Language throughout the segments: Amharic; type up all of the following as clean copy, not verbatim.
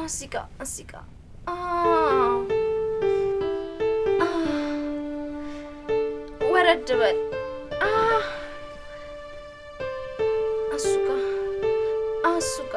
Asika. ወረድ በል አሱጋ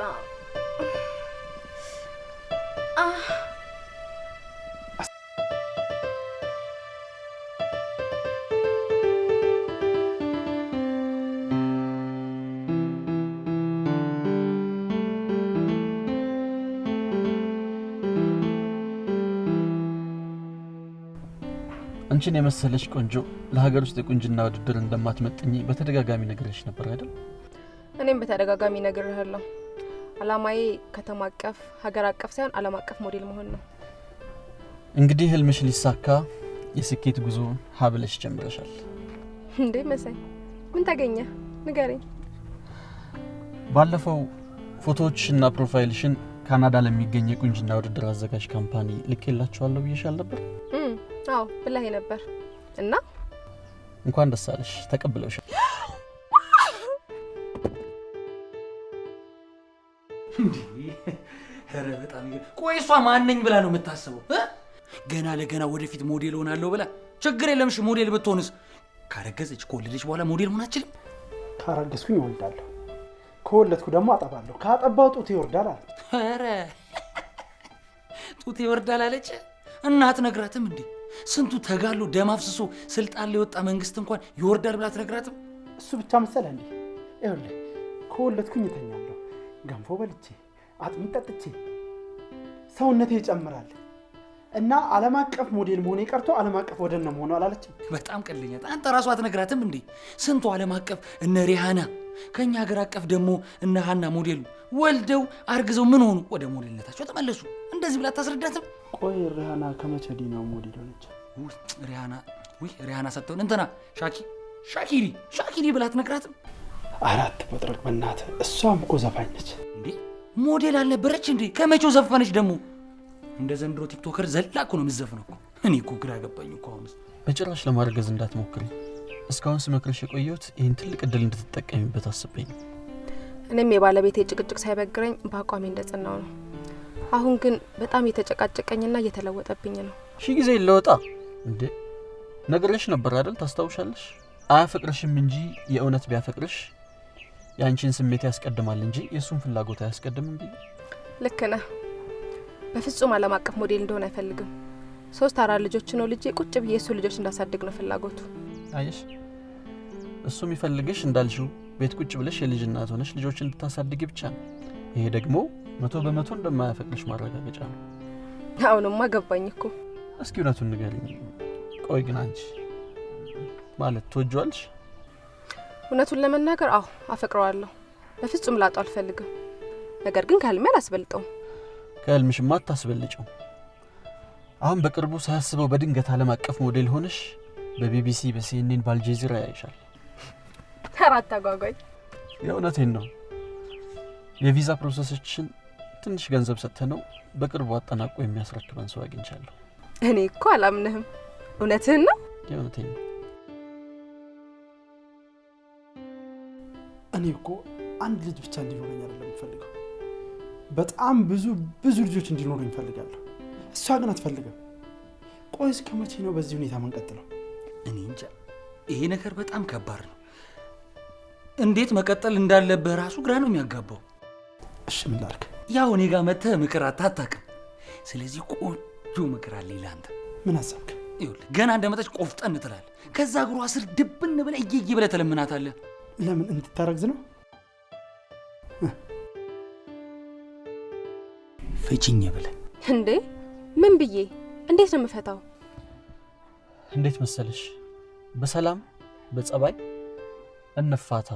አንቺን የመሰለሽ ቆንጆ ለሀገር ውስጥ የቁንጅና ውድድር እንደማትመጥኝ በተደጋጋሚ ነግሬሽ ነበር አይደል? እኔም በተደጋጋሚ ነግሬሃለሁ። አላማዬ ከተማ አቀፍ ሀገር አቀፍ ሳይሆን ዓለም አቀፍ ሞዴል መሆን ነው። እንግዲህ ህልምሽ ሊሳካ የስኬት ጉዞ ሀብለሽ ጀምረሻል። እንዴ መሳይ ምን ታገኘ? ንገረኝ። ባለፈው ፎቶዎችና ፕሮፋይልሽን ካናዳ ለሚገኝ የቁንጅና ውድድር አዘጋጅ ካምፓኒ ልኬላችኋለሁ ብዬሻል ነበር? አዎ ብለህ ነበር እና እንኳን ደስ አለሽ ተቀብለውሻል። እንዴ ኧረ በጣም ቆይ እሷ ማንነኝ ብላ ነው የምታስበው? ገና ለገና ወደፊት ሞዴል ሆናለሁ ብላ ችግር የለምሽ ሞዴል ብትሆንስ? ካረገዘች ከወለደች በኋላ ሞዴል ሆና አትችልም? ካረገዝኩኝ እወልዳለሁ፣ ከወለድኩ ደግሞ አጠባለሁ፣ ካጠባው ጡት ይወርዳል አለ። ኧረ ጡት ይወርዳል አለች። እናት ነግራትም እንዴ? ስንቱ ተጋሎ ደም አፍስሶ ስልጣን ላይ ወጣ መንግስት እንኳን ይወርዳል ብላ ትነግራትም? እሱ ብቻ መሰለህ እንዴ? ይኸውልህ ከወለድኩኝ እተኛለሁ፣ ገንፎ በልቼ አጥሚት ጠጥቼ ሰውነቴ ይጨምራል እና ዓለም አቀፍ ሞዴል መሆኔ ቀርቶ ዓለም አቀፍ ወደነ መሆኑ አላለችም? በጣም ቀልኛ። አንተ ራሷ አትነግራትም እንዴ? ስንቱ ዓለም አቀፍ እነ ሪሃና ከኛ ሀገር አቀፍ ደግሞ እነ ሃና ሞዴሉ ወልደው አርግዘው ምን ሆኑ? ወደ ሞዴልነታቸው ተመለሱ። እንደዚህ ብላ ታስረዳትም? ቆይ ሪሃና ከመቼ ዲናው ሞዴል ሆነች? ሪሃና ሰጥተውን እንትና ሻኪሪ ብላ አትነግራትም? አራት በጥረቅ በእናትህ እሷም እኮ ዘፋኝ ነች እንዴ? ሞዴል አልነበረች እንዴ? ከመቼው ዘፈነች ደግሞ? እንደ ዘንድሮ ቲክቶከር ዘላ እኮ ነው የምትዘፍነው እኮ። እኔ እኮ ግራ ገባኝ እኮ። አሁንስ በጭራሽ ለማርገዝ እንዳትሞክሪ። እስካሁን ስመክርሽ የቆየሁት ይህን ትልቅ እድል እንድትጠቀሚበት አስበኝ። እኔም የባለቤቴ ጭቅጭቅ ሳይበግረኝ በአቋሜ እንደጸናው ነው። አሁን ግን በጣም እየተጨቃጨቀኝና እየተለወጠብኝ ነው። ሺ ጊዜ ይለወጣ እንዴ? ነግሬሽ ነበር አይደል? ታስታውሻለሽ? አያፈቅርሽም እንጂ የእውነት ቢያፈቅርሽ ያንቺን ስሜት ያስቀድማል እንጂ የሱን ፍላጎት አያስቀድምም ብዬ። ልክ ነህ። በፍጹም ዓለም አቀፍ ሞዴል እንደሆነ አይፈልግም። 3-4 ልጆች ነው ልጄ ቁጭ ብዬ እሱ ልጆች እንዳሳድግ ነው ፍላጎቱ። አየሽ፣ እሱ የሚፈልግሽ እንዳልሽው ቤት ቁጭ ብለሽ የልጅ እናት ሆነሽ ልጆችን እንድታሳድጊ ብቻ ነው። ይሄ ደግሞ 100% እንደማያፈቅርሽ ማረጋገጫ ነው። አሁንማ ገባኝ እኮ። እስኪ እውነቱን ንገሪኝ። ቆይ ግን አንቺ ማለት ትወጂዋለሽ? እውነቱን ለመናገር አዎ አፈቅረዋለሁ። በፍጹም ላጣው አልፈልግም። ነገር ግን ከህልሜ አላስበልጠውም። ከህልምሽማ አታስበልጪው። አሁን በቅርቡ ሳያስበው በድንገት ዓለም አቀፍ ሞዴል ሆነሽ በቢቢሲ በሲኤንኤን በአልጀዚራ ያይሻል። ተራታ ጓጓይ። የእውነቴን ነው። የቪዛ ፕሮሰሶችን ትንሽ ገንዘብ ሰጥተነው በቅርቡ አጠናቆ የሚያስረክበን ሰው አግኝቻለሁ። እኔ እኮ አላምንህም። እውነትህን ነው? የእውነቴን ነው። እኔ እኮ አንድ ልጅ ብቻ እንዲኖረኝ አይደለም የምፈልገው፣ በጣም ብዙ ልጆች እንዲኖሩኝ እፈልጋለሁ። እሷ ግን አትፈልግም። ቆይ እስከ መቼ ነው በዚህ ሁኔታ መንቀጥለው? እኔ እንጃ። ይሄ ነገር በጣም ከባድ ነው። እንዴት መቀጠል እንዳለበት ራሱ ግራ ነው የሚያጋባው። እሺ ምን ላድርግ? ያው እኔ ጋር መተህ ምክር አታጣቅም። ስለዚህ ቆንጆ ምክር አለ ለአንተ። ምን አሰብክ? ይኸውልህ ገና እንደመጣች ቆፍጠን ትላለህ። ከዛ እግሯ ስር ድብን ብለህ እየየ ብለህ ተለምናታለህ። ለምን እንድታረግዝ ነው? ፍቺኝ ብለህ። እንዴ ምን ብዬ? እንዴት ነው የምፈታው? እንዴት መሰለሽ፣ በሰላም በጸባይ እንፋታ።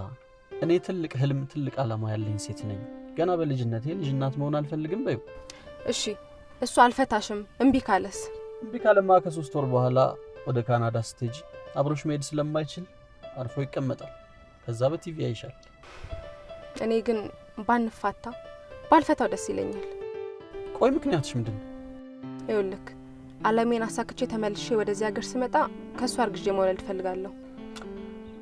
እኔ ትልቅ ህልም ትልቅ ዓላማ ያለኝ ሴት ነኝ። ገና በልጅነቴ ልጅ እናት መሆን አልፈልግም በይው። እሺ እሱ አልፈታሽም እምቢ ካለስ? እምቢ ካለማ ከ3 ወር በኋላ ወደ ካናዳ ስቴጅ አብሮሽ መሄድ ስለማይችል አርፎ ይቀመጣል። ከዛ በቲቪ አይሻል። እኔ ግን ባንፋታ ባልፈታው ደስ ይለኛል። ቆይ ምክንያትሽ ምንድነው? ይኸውልህ ዓለሜን አሳክቼ ተመልሼ ወደዚህ ሀገር ስመጣ ከሱ አርግዤ መውለድ ፈልጋለሁ።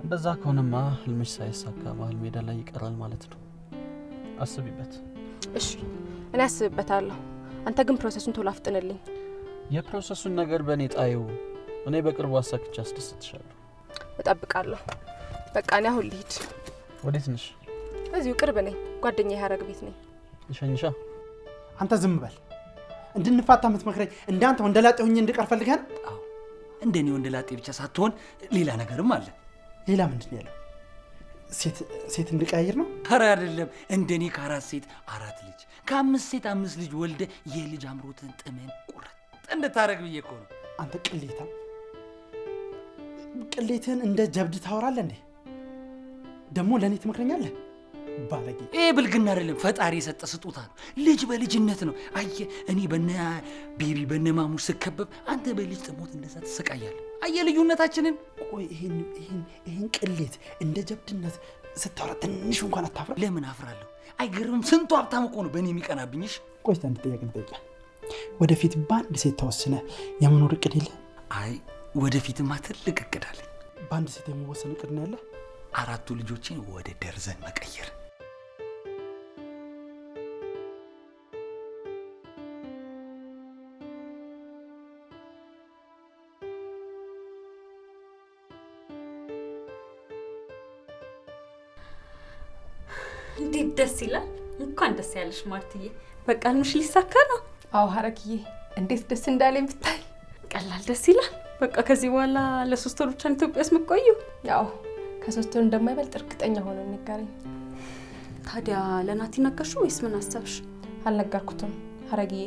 እንደዛ ከሆነማ ህልምሽ ሳይሳካ መሀል ሜዳ ላይ ይቀራል ማለት ነው። አስቢበት። እሺ እኔ አስብበታለሁ። አንተ ግን ፕሮሰሱን ቶሎ አፍጥንልኝ። የፕሮሰሱን ነገር በእኔ ጣዩ። እኔ በቅርቡ አሳክቼ አስደስትሻለሁ። እጠብቃለሁ። በቃ እኔ አሁን ልሂድ። ወዴት ነሽ? እዚሁ ቅርብ ነኝ። ጓደኛዬ ሀረግ ቤት ነኝ። እሸኝሻ። አንተ ዝም በል። እንድንፋታ የምትመክረኝ እንዳንተ ወንደላጤ ሆኜ እንድቀር ፈልገህ ነው? አዎ እንደኔ ወንደላጤ ብቻ ሳትሆን ሌላ ነገርም አለ። ሌላ ምንድን ነው ያለው? ሴት እንድቀያየር ነው? ኧረ አይደለም። እንደኔ ከ4 ሴት 4 ልጅ ከ5 ሴት 5 ልጅ ወልደ የልጅ አምሮትን ጥምን ቁርጥ እንድታረግ ብዬ እኮ ነው። አንተ ቅሌታ፣ ቅሌትህን እንደ ጀብድ ታወራለህ እንዴ? ደግሞ ለእኔ ትመክረኛለህ? ባለጌ። ይሄ ብልግና አይደለም፣ ፈጣሪ የሰጠ ስጦታ ነው። ልጅ በልጅነት ነው። አየህ እኔ በነ ቤቢ በነ ማሙሽ ስከበብ፣ አንተ በልጅ ጥሞት እንደዛ ትሰቃያለህ። አየህ ልዩነታችንን። ቆይ ይሄን ቅሌት እንደ ጀብድነት ስታወራ ትንሽ እንኳን አታፍራ? ለምን አፍራለሁ? አይገርምም? ስንቱ ሀብታም እኮ ነው በእኔ የሚቀናብኝሽ። ቆይ አንድ ጥያቄ ልጠይቅህ። ወደፊት በአንድ ሴት ተወስነ የመኖር እቅድ የለ? አይ ወደፊትማ ትልቅ እቅድ አለኝ። በአንድ ሴት የሚወሰን እቅድ ነው ያለ? 4 ልጆችን ወደ ደርዘን መቀየር። እንዴት ደስ ይላል! እንኳን ደስ ያለሽ ማርትዬ። በቃ ልምሽ ሊሳካ ነው። አዎ ሀረግዬ፣ እንዴት ደስ እንዳለኝ ብታይ። ቀላል ደስ ይላል። በቃ ከዚህ በኋላ ለ3 ወር ብቻ ኢትዮጵያስ መቆዩ? ያው ከ3 ወር እንደማይበልጥ እርግጠኛ ሆነ ንገረኝ። ታዲያ ለናቲ ነገርሽ ወይስ ምን አሰብሽ? አልነገርኩትም ሀረግዬ።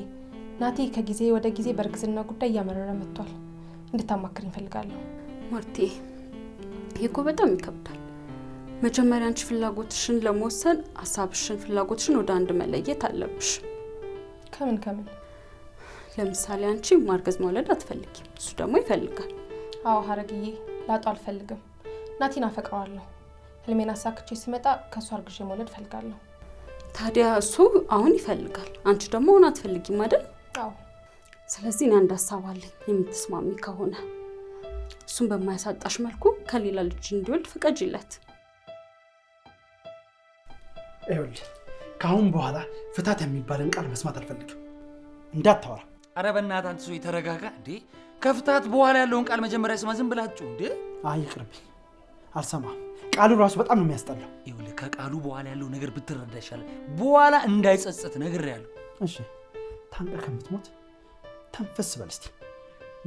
ናቲ ከጊዜ ወደ ጊዜ በእርግዝና ጉዳይ እያመረረ መጥቷል። እንድታማክሪኝ እፈልጋለሁ። ማርቴ፣ ይሄ እኮ በጣም ይከብዳል። መጀመሪያ አንቺ ፍላጎትሽን ለመወሰን ሀሳብሽን፣ ፍላጎትሽን ወደ አንድ መለየት አለብሽ። ከምን? ለምሳሌ አንቺ ማርገዝ መውለድ አትፈልጊም፣ እሱ ደግሞ ይፈልጋል። አዎ ሀረግዬ፣ ላጡ አልፈልግም። ናቲን አፈቅረዋለሁ። ህልሜን አሳክቼ ስመጣ ከእሱ አርግዤ መውለድ እፈልጋለሁ። ታዲያ እሱ አሁን ይፈልጋል፣ አንቺ ደግሞ አሁን አትፈልጊም አይደል? አዎ። ስለዚህ እኔ አንድ ሀሳብ አለኝ። የምትስማሚ ከሆነ እሱን በማያሳጣሽ መልኩ ከሌላ ልጅ እንዲወልድ ፍቀጂለት። ይኸውልህ ከአሁን በኋላ ፍታት የሚባልን ቃል መስማት አልፈልግም። እንዳታወራ። አረ በእናትህ አንተ ሰው ተረጋጋ እንዴ! ከፍታት በኋላ ያለውን ቃል መጀመሪያ ስማ። ዝም ብላችሁ እንዴ! አይ ይቅርብኝ፣ አልሰማም። ቃሉ ራሱ በጣም ነው የሚያስጠላው። ይኸውልህ ከቃሉ በኋላ ያለው ነገር ብትረዳ ይሻላል። በኋላ እንዳይጸጸት ነግሬሃለሁ። እሺ ታንቀ ከምትሞት ተንፈስ በል እስቲ።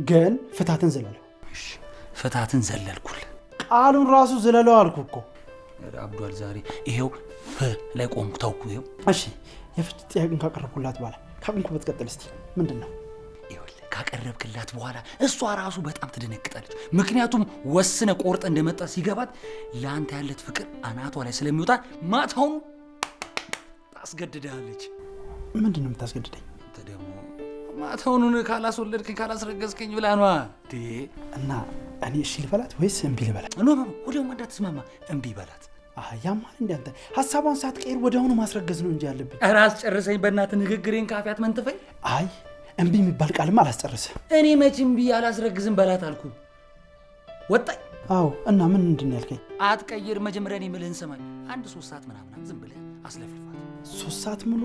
ግን ፍታትን ዘለለው። እሺ ፍታትን ዘለልኩል። ቃሉን ራሱ ዘለለው አልኩ እኮ። አብዷል ዛሬ። ይሄው ላይ ቆምኩ፣ ታውኩ። ይሄው እሺ የፍች ጥያቄን ካቀረብኩላት በኋላ ካቆምኩበት ቀጥል እስቲ። ምንድን ነው? ይኸውልህ ካቀረብክላት በኋላ እሷ ራሱ በጣም ትደነግጣለች። ምክንያቱም ወስነ ቆርጠ እንደመጣ ሲገባት ለአንተ ያለት ፍቅር አናቷ ላይ ስለሚወጣ ማታውን ታስገድዳለች። ምንድን ነው የምታስገድደኝ? አንተ ደግሞ ማታውኑን ካላስወለድከኝ ካላስረገዝከኝ ብላ ነዋ። እና እኔ እሺ ልበላት ወይስ እምቢ ልበላት? ኖ ወዲያውኑ እንዳትስማማ እምቢ በላት። ያማን እንደ አንተ ሀሳቧን ሳትቀይር ወዲያውኑ ማስረገዝ ነው እንጂ ያለብኝ። ኧረ አስጨርሰኝ በእናትህ፣ ንግግሬን ካፊያት መንትፈኝ። አይ እምቢ የሚባል ቃልም አላስጨርስም። እኔ መች እምቢ አላስረግዝም በላት አልኩ። ወጣኝ። አዎ እና ምንድን ነው ያልከኝ? አትቀይር፣ መጀመሪያ እኔ የምልህን ሰማኝ። 1-3 ሰዓት ምናምን ዝም ብለህ አስለፍልፋት። 3 ሰዓት ሙሉ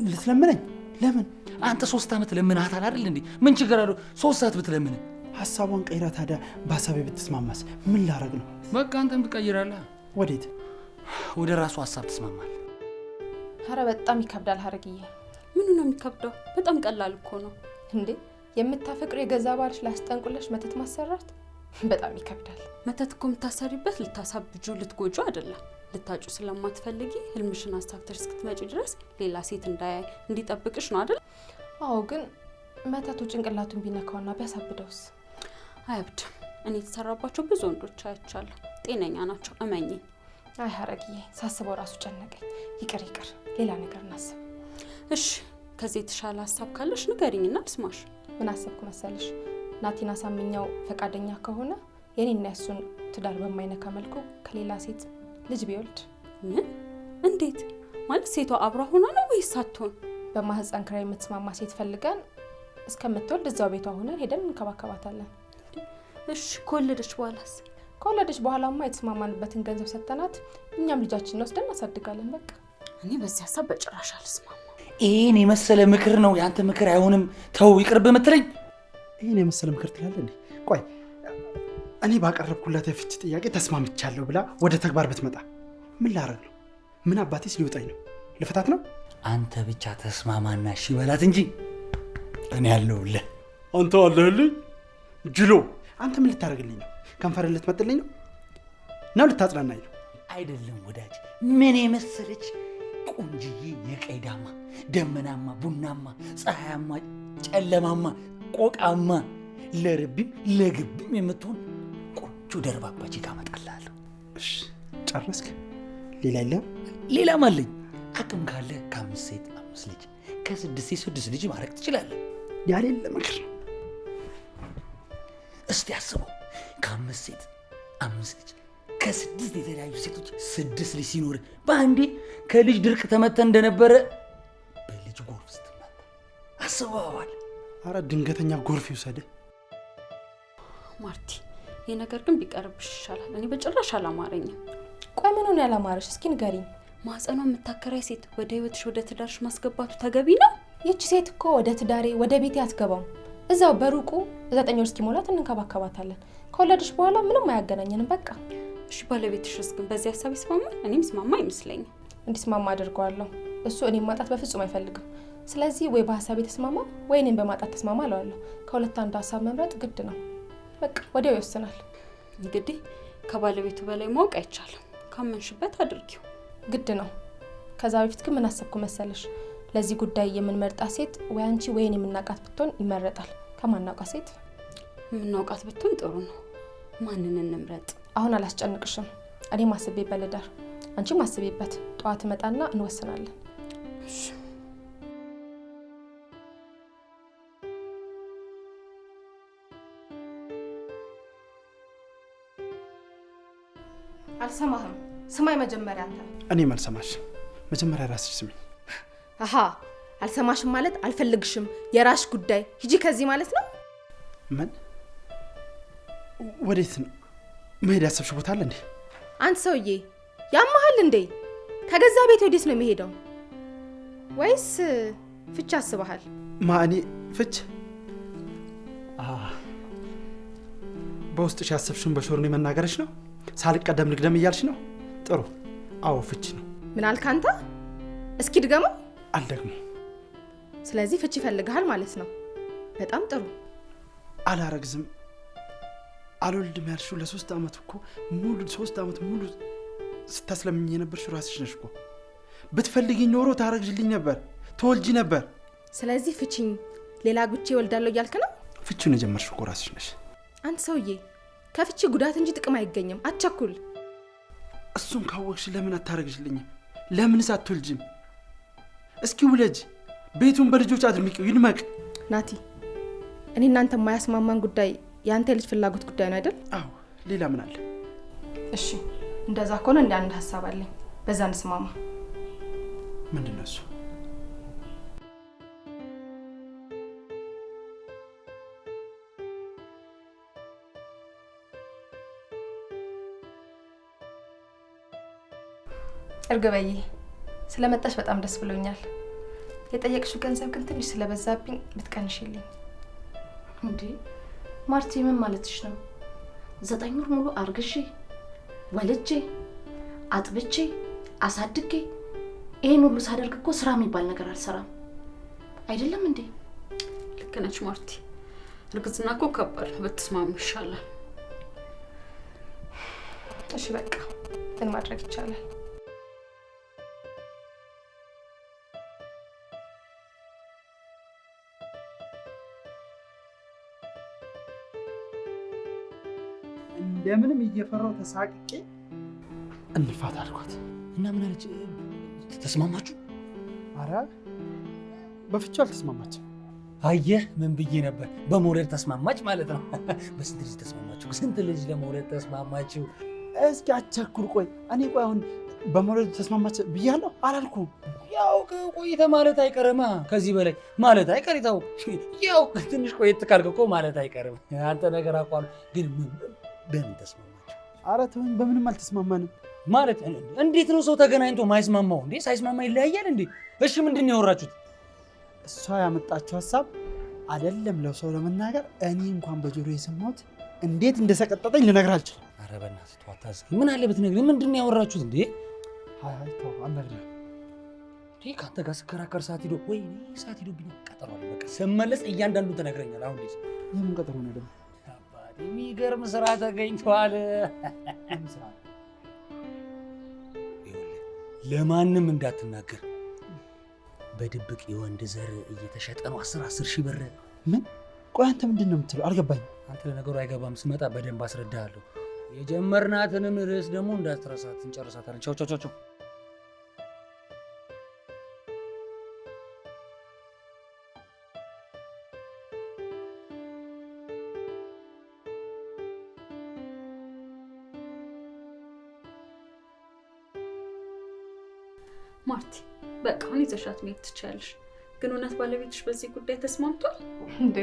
ልትለምነኝ? ለምን? አንተ 3 ዓመት ለምንሃታል አይደል እንዴ? ምን ችግር አለው 3 ሰዓት ብትለምን? ሀሳቧን ቀይራ ታዲያ በሀሳቤ ብትስማማስ ምን ላረግ ነው? በቃ አንተም ትቀይራለህ። ወዴት? ወደ ራሱ ሀሳብ ትስማማለህ። ኧረ በጣም ይከብዳል ሀረግዬ። ምኑ ነው የሚከብደው? በጣም ቀላል እኮ ነው እንዴ። የምታፈቅር የገዛ ባልሽ ላስጠንቁለሽ መተት ማሰራት በጣም ይከብዳል። መተት እኮ የምታሰሪበት ልታሳብጁ ልትጎጁ አይደለም። ልታጩ ስለማትፈልጊ ህልምሽን አሳክተሽ እስክትመጪ ድረስ ሌላ ሴት እንዳያይ እንዲጠብቅሽ ነው አይደል? አዎ፣ ግን መተቱ ጭንቅላቱን ቢነካውና ቢያሳብደውስ? አያብድም። እኔ የተሰራባቸው ብዙ ወንዶች አይቻለሁ። ጤነኛ ናቸው፣ እመኚ። አይ ሀረግዬ፣ ሳስበው ራሱ ጨነቀኝ። ይቅር ሌላ ነገር እናስብ። እሺ፣ ከዚህ የተሻለ ሀሳብ ካለሽ ንገሪኝና ልስማሽ። ምን አሰብኩ መሰልሽ? ናቲና ሳምኛው ፈቃደኛ ከሆነ የኔና የሱን ትዳር በማይነካ መልኩ ከሌላ ሴት ልጅ ቢወልድ። ምን? እንዴት ማለት? ሴቷ አብራ ሆና ነው ወይስ ሳትሆን? በማህፀን ክራይ የምትስማማ ሴት ፈልገን እስከምትወልድ እዛው ቤቷ ሆነን ሄደን እንከባከባታለን። እሺ፣ ከወለደች በኋላስ? ከወለደች በኋላማ የተስማማንበትን ገንዘብ ሰጥተናት እኛም ልጃችንን ወስደን እናሳድጋለን። በቃ እኔ በዚህ ሀሳብ በጭራሽ አልስማማ። ይሄን የመሰለ ምክር ነው ያንተ ምክር አይሆንም ተው ይቅርብ የምትለኝ? ይሄን የመሰለ ምክር ትላለህ እንዴ? ቆይ እኔ ባቀረብኩላት የፍቺ ጥያቄ ተስማምቻለሁ ብላ ወደ ተግባር ብትመጣ ምን ላረግ ነው? ምን አባቴስ ሊወጣኝ ነው? ልፈታት ነው? አንተ ብቻ ተስማማና እሺ በላት እንጂ እኔ ያለሁልህ። አንተ አለህልኝ ጅሎ። አንተ ምን ልታደርግልኝ ነው? ከንፈር ልትመጥልኝ ነው ነው ልታጽናናኝ ነው? አይደለም ወዳጅ፣ ምን የመሰለች ቆንጅዬ የቀይ ዳማ ደመናማ ቡናማ ፀሐያማ ጨለማማ ቆቃማ ለርቢም ለግብም የምትሆን ቆንጆ ደርባባ ቺካ አመጣልሃለሁ። እሺ ጨረስክ? ሌላ የለም? ሌላም አለኝ። አቅም ካለ ከ5 ሴት 5 ልጅ ከ6 ሴት 6 ልጅ ማድረግ ትችላለህ። ያሌለ ምክር ነው። እስቲ አስበው፣ ከ5 ሴት 5 ልጅ ከ6 የተለያዩ ሴቶች 6 ልጅ ሲኖር በአንዴ ከልጅ ድርቅ ተመተ እንደነበረ በልጅ ጎርፍ ስትመታ አስበዋል። አረ ድንገተኛ ጎርፍ ይውሰድህ ማርቲ። ይህ ነገር ግን ቢቀርብሽ ይሻላል። እኔ በጭራሽ አላማረኝም። ቆይ ምኑን ያላማረሽ? እስኪ ንገሪኝ። ማህፀኗ የምታከራይ ሴት ወደ ህይወትሽ ወደ ትዳርሽ ማስገባቱ ተገቢ ነው? ይቺ ሴት እኮ ወደ ትዳሬ ወደ ቤቴ አትገባም። እዛው በሩቁ 9 ወር እስኪሞላት እንንከባከባታለን። ከወለደች በኋላ ምንም አያገናኘንም በቃ። እሺ ባለቤትሽስ ግን በዚህ ሀሳብ ይስማማል? እኔም ስማማ አይመስለኝም። እንዲስማማ አድርገዋለሁ። እሱ እኔም ማጣት በፍጹም አይፈልግም። ስለዚህ ወይ በሀሳቤ ተስማማ ወይ እኔም በማጣት ተስማማ እለዋለሁ። ከሁለት አንዱ ሀሳብ መምረጥ ግድ ነው። በቃ ወዲያው ይወስናል። እንግዲህ ከባለቤቱ በላይ ማወቅ አይቻልም። ካመንሽበት አድርጊው። ግድ ነው። ከዛ በፊት ግን ምን አሰብኩ መሰለሽ? ለዚህ ጉዳይ የምንመርጣት ሴት ወይ አንቺ ወይ እኔ የምናውቃት ብትሆን ይመረጣል። ከማናውቃት ሴት የምናውቃት ብትሆን ጥሩ ነው። ማንን እንምረጥ? አሁን አላስጨንቅሽም። እኔም አስቤበት ልደር፣ አንቺም አስቤበት። ጠዋት እመጣና እንወስናለን። እሺ። አልሰማህም። ስማይ መጀመሪያ አንተ። እኔም አልሰማሽም። መጀመሪያ ራስሽ ስሚ። አሃ አልሰማሽም ማለት አልፈልግሽም፣ የራስሽ ጉዳይ፣ ሂጂ ከዚህ ማለት ነው። ምን? ወዴት ነው መሄድ ያሰብሽ ቦታ አለ እንዴ? አንተ ሰውዬ ያማሃል እንዴ? ከገዛ ቤት ወዴት ነው የሚሄደው? ወይስ ፍች አስበሃል? ማእኔ ፍች? በውስጥሽ ያሰብሽውን በሾርኔ መናገርሽ ነው? ሳልቀደም ልቅደም እያልሽ ነው? ጥሩ። አዎ ፍች ነው። ምን አልክ አንተ? እስኪ ድገመው። አልደግሞ። ስለዚህ ፍች ይፈልግሃል ማለት ነው። በጣም ጥሩ። አላረግዝም አልወልድም ያልሽው ለ3 ዓመት እኮ ሙሉ 3 ዓመት ሙሉ ስታስለምኝ የነበርሽ ራስሽ ነሽ እኮ። ብትፈልጊኝ ኖሮ ታረግዥልኝ ነበር፣ ትወልጂ ነበር። ስለዚህ ፍቺኝ፣ ሌላ ጉቼ እወልዳለሁ እያልክ ነው? ፍቺውን የጀመርሽው እኮ ራስሽ ነሽ። አንተ ሰውዬ ከፍቺ ጉዳት እንጂ ጥቅም አይገኝም። አትቸኩል። እሱን ካወቅሽ ለምን አታረግዥልኝም? ለምንስ አትወልጂም? እስኪ ውለጅ፣ ቤቱን በልጆች አድምቂው፣ ይድመቅ። ናቲ፣ እኔ እናንተ የማያስማማን ጉዳይ የአንተ ልጅ ፍላጎት ጉዳይ ነው አይደል? አዎ፣ ሌላ ምን አለ? እሺ፣ እንደዛ ከሆነ እንደ አንድ ሀሳብ አለኝ። በዛ እንስማማ። ምንድን ነው እሱ? እርግበዬ፣ ስለመጣሽ በጣም ደስ ብሎኛል። የጠየቅሽው ገንዘብ ግን ትንሽ ስለበዛብኝ ልትቀንሽልኝ። እንዴ ማርቲ፣ ምን ማለትሽ ነው? 9 ወር ሙሉ አርግሼ ወልጄ አጥብቼ አሳድጌ ይሄን ሁሉ ሳደርግ እኮ ስራ የሚባል ነገር አልሰራም አይደለም እንዴ? ልክ ነች ማርቲ። እርግዝና እኮ ከባድ ነው። ብትስማሙ ይሻላል። እሺ በቃ ምን ማድረግ ይቻላል? እንደምንም እየፈራው ተሳቅቄ እንፋት አልኳት እና ምን አለች? ተስማማችሁ? አረ በፍቹ አልተስማማችም። አየህ ምን ብዬ ነበር? በመውለድ ተስማማች ማለት ነው። በስንት ልጅ ተስማማችሁ? ስንት ልጅ ለመውለድ ተስማማችሁ? እስኪ አቻኩል። ቆይ እኔ ቆይ አሁን በመውለድ ተስማማች ብያለሁ አላልኩም? ያው ቆይተ ማለት አይቀርማ። ከዚህ በላይ ማለት አይቀርታው። ያው ትንሽ ቆይት ካልክ እኮ ማለት አይቀርም። አንተ ነገር አቋሉ ግን በምን ተስማማችሁ? አረ ተወኝ፣ በምንም አልተስማማንም። ማለት እንዴት ነው ሰው ተገናኝቶ ማይስማማው እንዴ? ሳይስማማ ይለያያል እንዴ? እሺ ምንድን ነው ያወራችሁት? እሷ ያመጣችው ሀሳብ አይደለም ለሰው ለመናገር እኔ እንኳን በጆሮ የሰማሁት እንዴት እንደሰቀጠጠኝ ልነግርህ አልችልም። ኧረ በእናትህ ተው አታዝግ። ምን አለ ብትነግረኝ። ምንድን ነው ያወራችሁት እንዴ? አይ ተው አልነግርህም። ከአንተ ጋር ስከራከር ሰዓት ሂዶ ወይኔ ሰዓት ሂዶብኝ ቀጠሮ አለ። በቃ ስመለስ እያንዳንዱን ትነግረኛለህ። አሁን ልጅ የምን ቀጠሮ ነው ደግሞ? አባቴ የሚገርም ስራ ተገኝቷል። ስራ ለማንም እንዳትናገር። በድብቅ የወንድ ዘር እየተሸጠ ነው። 10 ሺህ ብር። ምን? ቆይ አንተ ምንድን ነው የምትለው? አልገባኝም። አንተ ለነገሩ አይገባም። ስመጣ በደንብ አስረዳሃለሁ። የጀመርናትንም ርዕስ ደግሞ እንዳትረሳት፣ እንጨርሳታለን። ቻው ቻው ቻው። ማርቲ በቃ አሁን ይዘሻት መሄድ ትችያለሽ። ግን እውነት ባለቤትሽ በዚህ ጉዳይ ተስማምቷል እንዴ?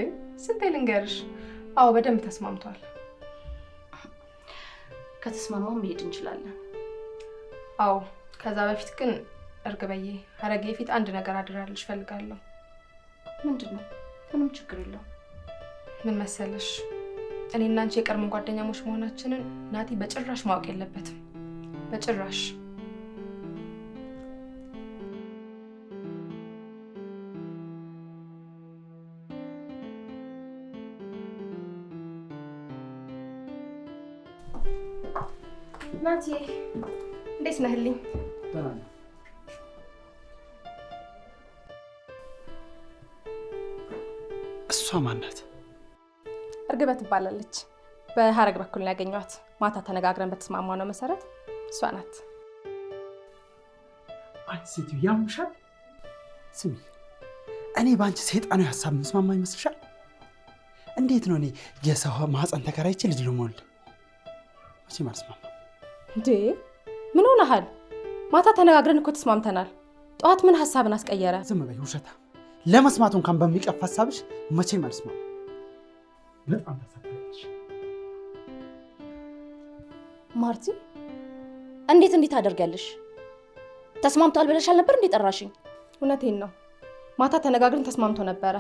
ስንቴ ልንገርሽ? አዎ በደንብ ተስማምቷል። ከተስማማው መሄድ እንችላለን። አዎ ከዛ በፊት ግን እርግበዬ ሀረጌ ፊት አንድ ነገር አድራልሽ ፈልጋለሁ። ምንድን ነው? ምንም ችግር የለውም። ምን መሰለሽ፣ እኔና አንቺ የቅርብ ጓደኛሞች መሆናችንን ናቲ በጭራሽ ማወቅ የለበትም። በጭራሽ። ናቲ እንዴት ነህልኝ? እሷ ማናት? እርግበ ትባላለች። በሀረግ በኩል ነው ያገኘኋት። ማታ ተነጋግረን በተስማማነው መሰረት እሷ ናት። አንቺ ሴትዮ ያምሻል። ስሚ፣ እኔ በአንቺ ሰይጣናዊ ሀሳብ መስማማ ይመስልሻል? እንዴት ነው እኔ የሰው ማህፀን ተከራይቼ ልጅ ልሞል? መቼም አልስማማም። እንዴ ምን ሆነሃል? ማታ ተነጋግረን እኮ ተስማምተናል። ጠዋት ምን ሀሳብን አስቀየረ? ዝም በይ ውሸታ። ለመስማቱ እንኳን በሚቀፍ ሀሳብሽ መቼም አልስማማም። በጣም ታሳፍሪያለሽ ማርቲ። እንዴት እንዴት አደርጋለሽ? ተስማምቷል ብለሻል ነበር እንዴ ጠራሽኝ? እውነቴን ነው። ማታ ተነጋግረን ተስማምቶ ነበረ።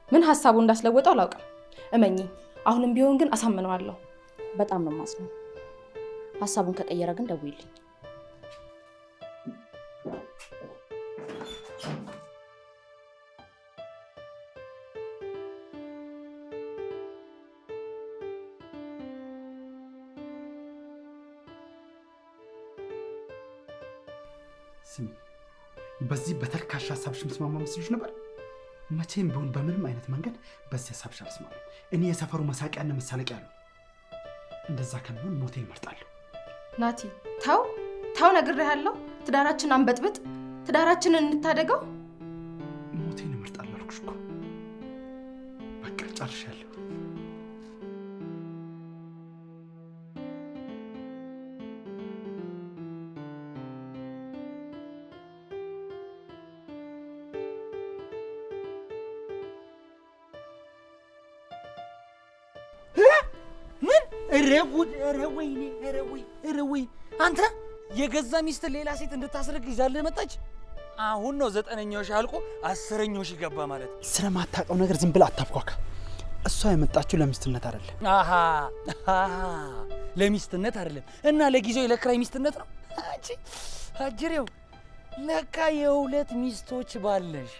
ምን ሀሳቡ እንዳስለወጠው አላውቅም። እመኚ፣ አሁንም ቢሆን ግን አሳምነዋለሁ። በጣም ነው የማዝነው። ሀሳቡን ከቀየረ ግን ደውይልኝ። ስሚ፣ በዚህ በተልካሽ ሀሳብሽ መስማማ መስሎሽ ነበር? መቼም ቢሆን በምንም አይነት መንገድ በዚህ ሀሳብሽ አልስማማም። እኔ የሰፈሩ መሳቂያና መሳለቂያ ነው። እንደዛ ከሚሆን ሞቴን እመርጣለሁ። ናቲ ተው ተው፣ ነግሬሃለሁ። ትዳራችንን አንበጥብጥ፣ ትዳራችንን እንታደገው። ሞቴን እመርጣለሁ አልኩሽ እኮ። በቃ ጨርሻለሁ። ኧረ ጉድ! ኧረ ወይኔ! ኧረ ወይ! አንተ የገዛ ሚስት ሌላ ሴት እንድታስረግ ይዛልህ መጣች። አሁን ነው 9ኛው ሺህ አልቆ 10ኛው ሺህ ገባ ማለት። ስለማታውቀው ነገር ዝም ብለህ አታብኳካ። እሷ የመጣችው ለሚስትነት አይደለም። አሃ ለሚስትነት አይደለም እና ለጊዜው የለክራይ ሚስትነት ነው። አንቺ አጅሬው ለካ የሁለት ሚስቶች ባለሽ።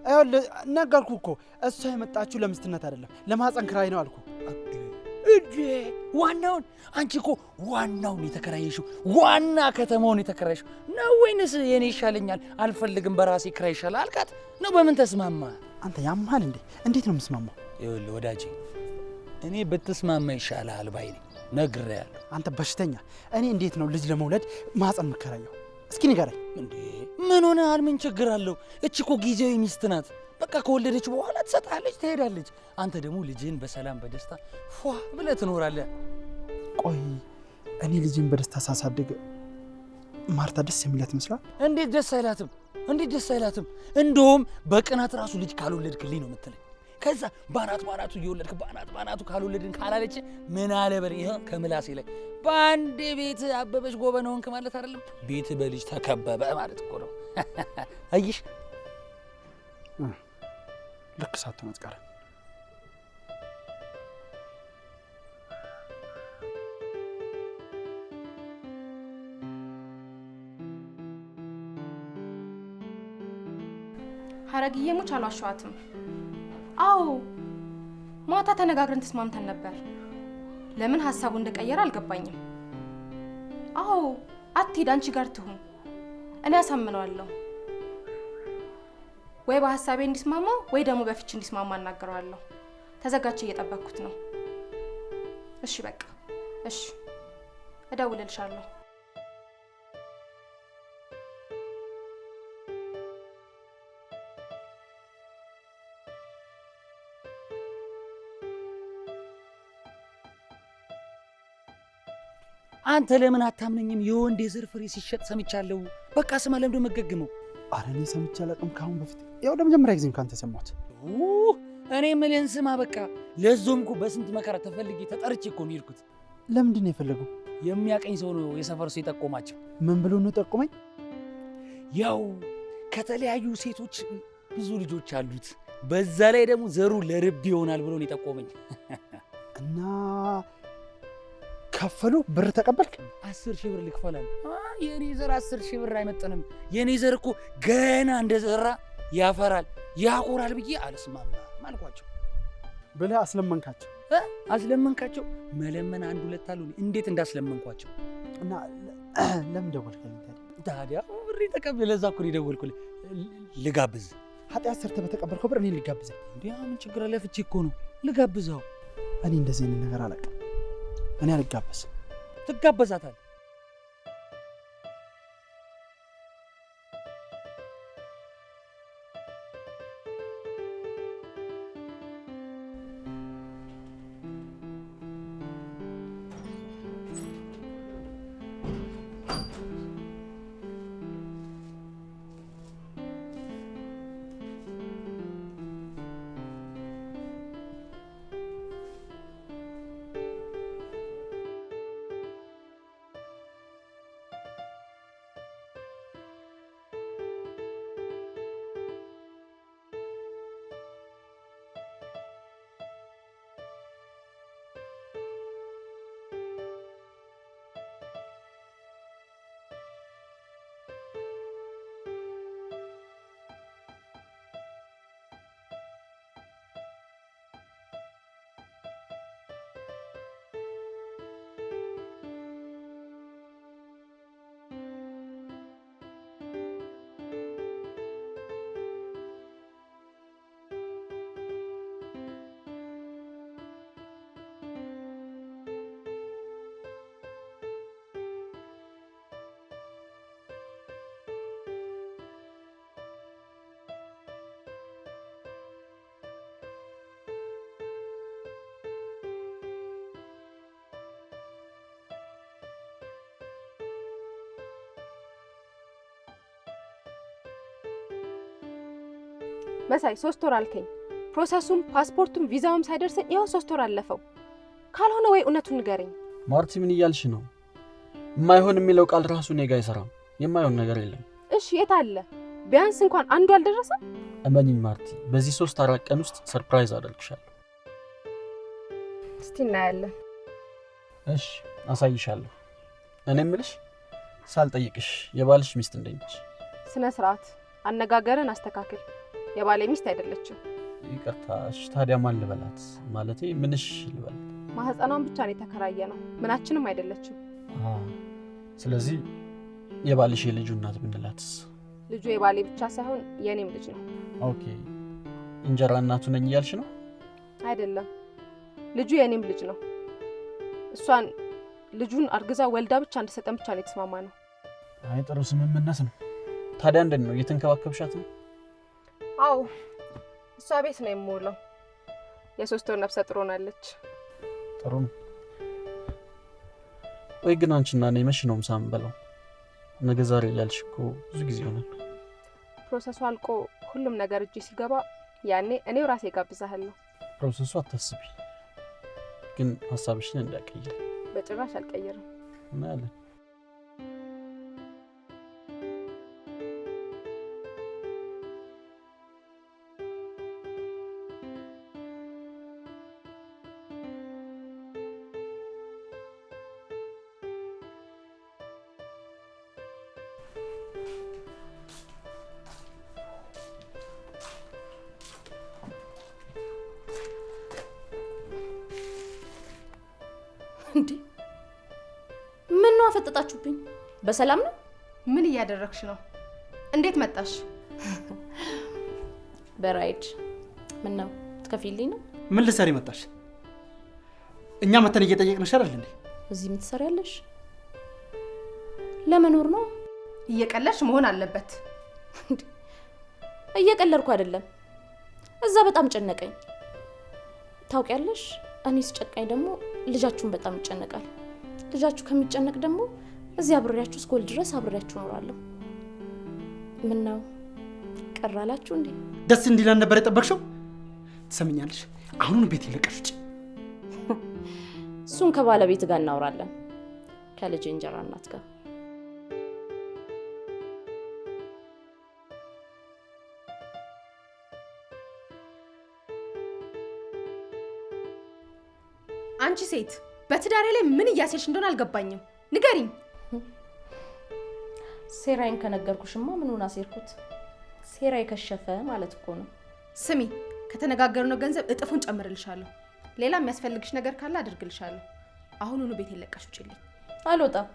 አይወል ነገርኩ እኮ እሷ የመጣችው ለሚስትነት አይደለም ለማህፀን ክራይ ነው አልኩ። እዴ ዋናውን አንቺ እኮ ዋናውን የተከራየሽው ዋና ከተማውን የተከራየሽው ነው ወይንስ የኔ ይሻለኛል አልፈልግም በራሴ ክራይ ይሻላል አልካት ነው? በምን ተስማማ? አንተ ያምሃል እንዴ? እንዴት ነው የምስማማው? ይኸውልህ ወዳጄ እኔ ብትስማማ ይሻላል ባይ ነኝ። ነግሬሃለሁ። አንተ በሽተኛ። እኔ እንዴት ነው ልጅ ለመውለድ ማህፀን የምከራየው? እስኪ ንገረኝ። እንዴ ምን ሆነሃል? ምን ችግር አለው? እቺ እኮ ጊዜያዊ ሚስት ናት። በቃ ከወለደች በኋላ ትሰጣለች፣ ትሄዳለች። አንተ ደግሞ ልጅህን በሰላም በደስታ ፏ ብለህ ትኖራለህ። ቆይ እኔ ልጅን በደስታ ሳሳድግ ማርታ ደስ የሚላት ይመስላል? እንዴት ደስ አይላትም? እንዴት ደስ አይላትም? እንደውም በቅናት ራሱ ልጅ ካልወለድክልኝ ነው የምትለኝ። ከዛ ባናቱ እየወለድክ ባናቱ ካልወለድን ካላለች ምን አለ በል። ይሄ ከምላሴ ላይ በአንድ ቤት አበበች ጎበነ ሆንክ ማለት አይደለም፣ ቤት በልጅ ተከበበ ማለት እኮ ነው። አየሽ ልክ ሳትሆን አትቀረ። ሀረግዬ ሙች አልዋሸኋትም። አዎ ማታ ተነጋግረን ተስማምተን ነበር። ለምን ሀሳቡ እንደቀየረ አልገባኝም። አዎ አትሂድ፣ አንቺ ጋር ትሁን፣ እኔ አሳምነዋለሁ። ወይ በሀሳቤ እንዲስማማ ወይ ደግሞ በፍች እንዲስማማ እናገረዋለሁ። ተዘጋጅቼ እየጠበቅኩት ነው። እሺ በቃ እሺ፣ እደውልልሻለሁ። አንተ ለምን አታምነኝም? የወንድ የዘር ፍሬ ሲሸጥ ሰምቻለሁ። በቃ ስማ፣ ለምንድን መገግመው? ኧረ እኔ ሰምቼ አላውቅም ከአሁን በፊት። ያው ለመጀመሪያ ጊዜ እንኳን ተሰማሁት። እኔ የምልህን ስማ በቃ። ለዞም እኮ በስንት መከራ ተፈልጌ ተጠርቼ እኮ ነው የሄድኩት። ለምንድን ነው የፈለገው? የሚያቀኝ ሰው ነው የሰፈር ሰው የጠቆማቸው። ምን ብሎ ነው ጠቁመኝ? ያው ከተለያዩ ሴቶች ብዙ ልጆች አሉት፣ በዛ ላይ ደግሞ ዘሩ ለርብ ይሆናል ብሎ ነው የጠቆመኝ። እና ከፈሉ? ብር ተቀበልክ? 10,000 ብር ልክፈላል። የኔ ዘር 10,000 ብር አይመጥንም። የኔ ዘር እኮ ገና እንደዘራ ያፈራል ያቆራል ብዬ አልስማማ አልኳቸው። ብለህ አስለመንካቸው? አስለመንካቸው? መለመን አንድ ሁለት አሉ። እንዴት እንዳስለመንኳቸው። እና ለምን ደወልክልኝ ታዲያ? ብሬ ተቀብለህ ለዛ እኮ ነው የደወልኩልህ። ልጋብዝ። ኃጢአት ሰርተህ በተቀበልከው ብር እኔን ልጋብዘኝ? እንዴ ምን ችግር አለ? ፍቼ እኮ ነው ልጋብዘው። እኔ እንደዚህ አይነት ነገር አላውቅም። እኔ አልጋበዝም። ትጋበዛታል። መሳይ 3 ወር አልከኝ። ፕሮሰሱም ፓስፖርቱም ቪዛውም ሳይደርሰኝ ይኸው 3 ወር አለፈው። ካልሆነ ወይ እውነቱን ንገረኝ። ማርቲ ምን እያልሽ ነው? የማይሆን የሚለው ቃል ራሱ እኔ ጋር አይሰራም። የማይሆን ነገር የለም። እሺ የት አለ? ቢያንስ እንኳን አንዱ አልደረሰም? እመኚኝ ማርቲ፣ በዚህ 3-4 ቀን ውስጥ ሰርፕራይዝ አደርግሻለሁ። እስቲ እናያለን። እሺ አሳይሻለሁ። እኔ የምልሽ ሳልጠይቅሽ የባልሽ ሚስት እንደነች? ስነ ስርዓት፣ አነጋገርን አስተካክል። የባሌ ሚስት አይደለችም። ይቅርታ። እሺ ታዲያ ማን ልበላት? ማለቴ ምንሽ ልበላት? ማህፀኗን ብቻ ነው የተከራየ ነው። ምናችንም አይደለችም። ስለዚህ የባልሽ የልጁ እናት ብንላትስ? ልጁ የባሌ ብቻ ሳይሆን የኔም ልጅ ነው። ኦኬ። እንጀራ እናቱ ነኝ እያልሽ ነው? አይደለም፣ ልጁ የኔም ልጅ ነው። እሷን ልጁን አርግዛ ወልዳ ብቻ እንድሰጠን ብቻ ነው የተስማማ ነው። አይ ጥሩ ስምምነት ነው። ታዲያ እንደት ነው እየተንከባከብሻት ነው? አዎ እሷ ቤት ነው የምውለው። የ3 ወር ነፍሰ ጡር ሆናለች። ጥሩ ነው። ወይ ግን አንቺና እኔ መቼ ነው ምሳ የምንበላው? ነገ ዛሬ እያልሽ እኮ ብዙ ጊዜ ሆነ። ፕሮሰሱ አልቆ ሁሉም ነገር እጄ ሲገባ ያኔ እኔው ራሴ ጋብዛለሁ። ፕሮሰሱ አታስቢ፣ ግን ሀሳብሽን እንዳይቀይር። በጭራሽ አልቀየርም። እናያለን። እንዴ ምን ነው አፈጠጣችሁብኝ? በሰላም ነው? ምን እያደረግሽ ነው? እንዴት መጣሽ? በራይድ ምን ነው ትከፊልኝ ነው? ምን ልትሰሪ መጣሽ? እኛ መተን እየጠየቅንሽ አይደል እንዴ? እዚህ ምን ትሰሪያለሽ? ለመኖር ነው? እየቀለድሽ መሆን አለበት። እየቀለድኩ አይደለም። እዛ በጣም ጨነቀኝ። ታውቂያለሽ፣ እኔ ስጨቃኝ ደግሞ ልጃችሁን በጣም ይጨነቃል። ልጃችሁ ከሚጨነቅ ደግሞ እዚህ አብሬያችሁ እስኮል ድረስ አብሬያችሁ እኖራለሁ። ምን ነው ቀራላችሁ እንዴ? ደስ እንዲላን ነበር የጠበቅሽው? ትሰምኛለሽ? አሁን ቤት ይለቀሽ ውጪ። እሱን ከባለቤት ጋር እናወራለን፣ ከልጅ እንጀራ እናት ጋር። አንቺ ሴት በትዳሬ ላይ ምን እያሴልሽ እንደሆነ አልገባኝም። ንገሪኝ። ሴራዬን ከነገርኩሽማ ምኑን አሴርኩት? ሴራ የከሸፈ ማለት እኮ ነው። ስሚ፣ ከተነጋገርነው ገንዘብ እጥፉን ጨምርልሻለሁ። ሌላ የሚያስፈልግሽ ነገር ካለ አድርግልሻለሁ። አሁኑኑ ቤት የለቀሽ ውጪልኝ። አልወጣም።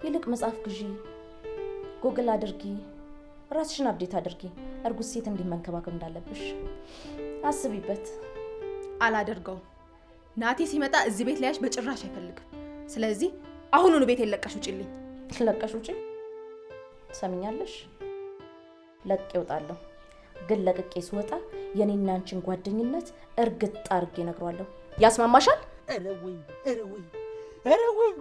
ይልቅ መጽሐፍ ግዢ፣ ጎግል አድርጊ፣ ራስሽን አፕዴት አድርጊ። እርጉዝ ሴት እንዴት መንከባከብ እንዳለብሽ አስቢበት። አላደርገውም። ናቲ ሲመጣ እዚህ ቤት ላይሽ በጭራሽ አይፈልግም። ስለዚህ አሁኑኑ ቤት የለቀሽ ውጪልኝ። ለቀሽ ውጪ። ሰሚኛለሽ? ለቄ እወጣለሁ። ግን ለቅቄ ስወጣ የኔና አንቺን ጓደኝነት እርግጥ አድርጌ እነግረዋለሁ። ያስማማሻል? ኧረ ወይ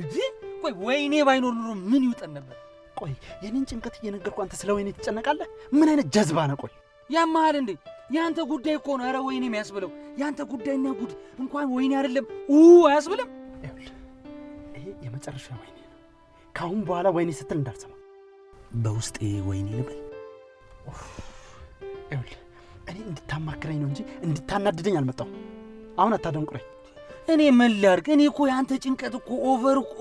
እጂ ቆይ ወይኔ ባይኖር ኑሮ ምን ይውጠን ነበር? ቆይ የኔን ጭንቀት እየነገርኩ አንተ ስለ ወይኔ ትጨነቃለህ? ምን አይነት ጀዝባ ነው? ቆይ ያማሃል እንዴ? ያንተ ጉዳይ እኮ ነው። ኧረ ወይኔ የሚያስብለው ያንተ ጉዳይና ጉድ እንኳን ወይኔ አይደለም አያስብልም። ይሄ የመጨረሻ ወይኔ ነው። ካሁን በኋላ ወይኔ ስትል እንዳልሰማ። በውስጤ ወይኔ ልበል። እኔ እንድታማክረኝ ነው እንጂ እንድታናድደኝ አልመጣሁም። አሁን አታደንቁረኝ። እኔ ምን ላድርግ? እኔ እኮ ያንተ ጭንቀት እኮ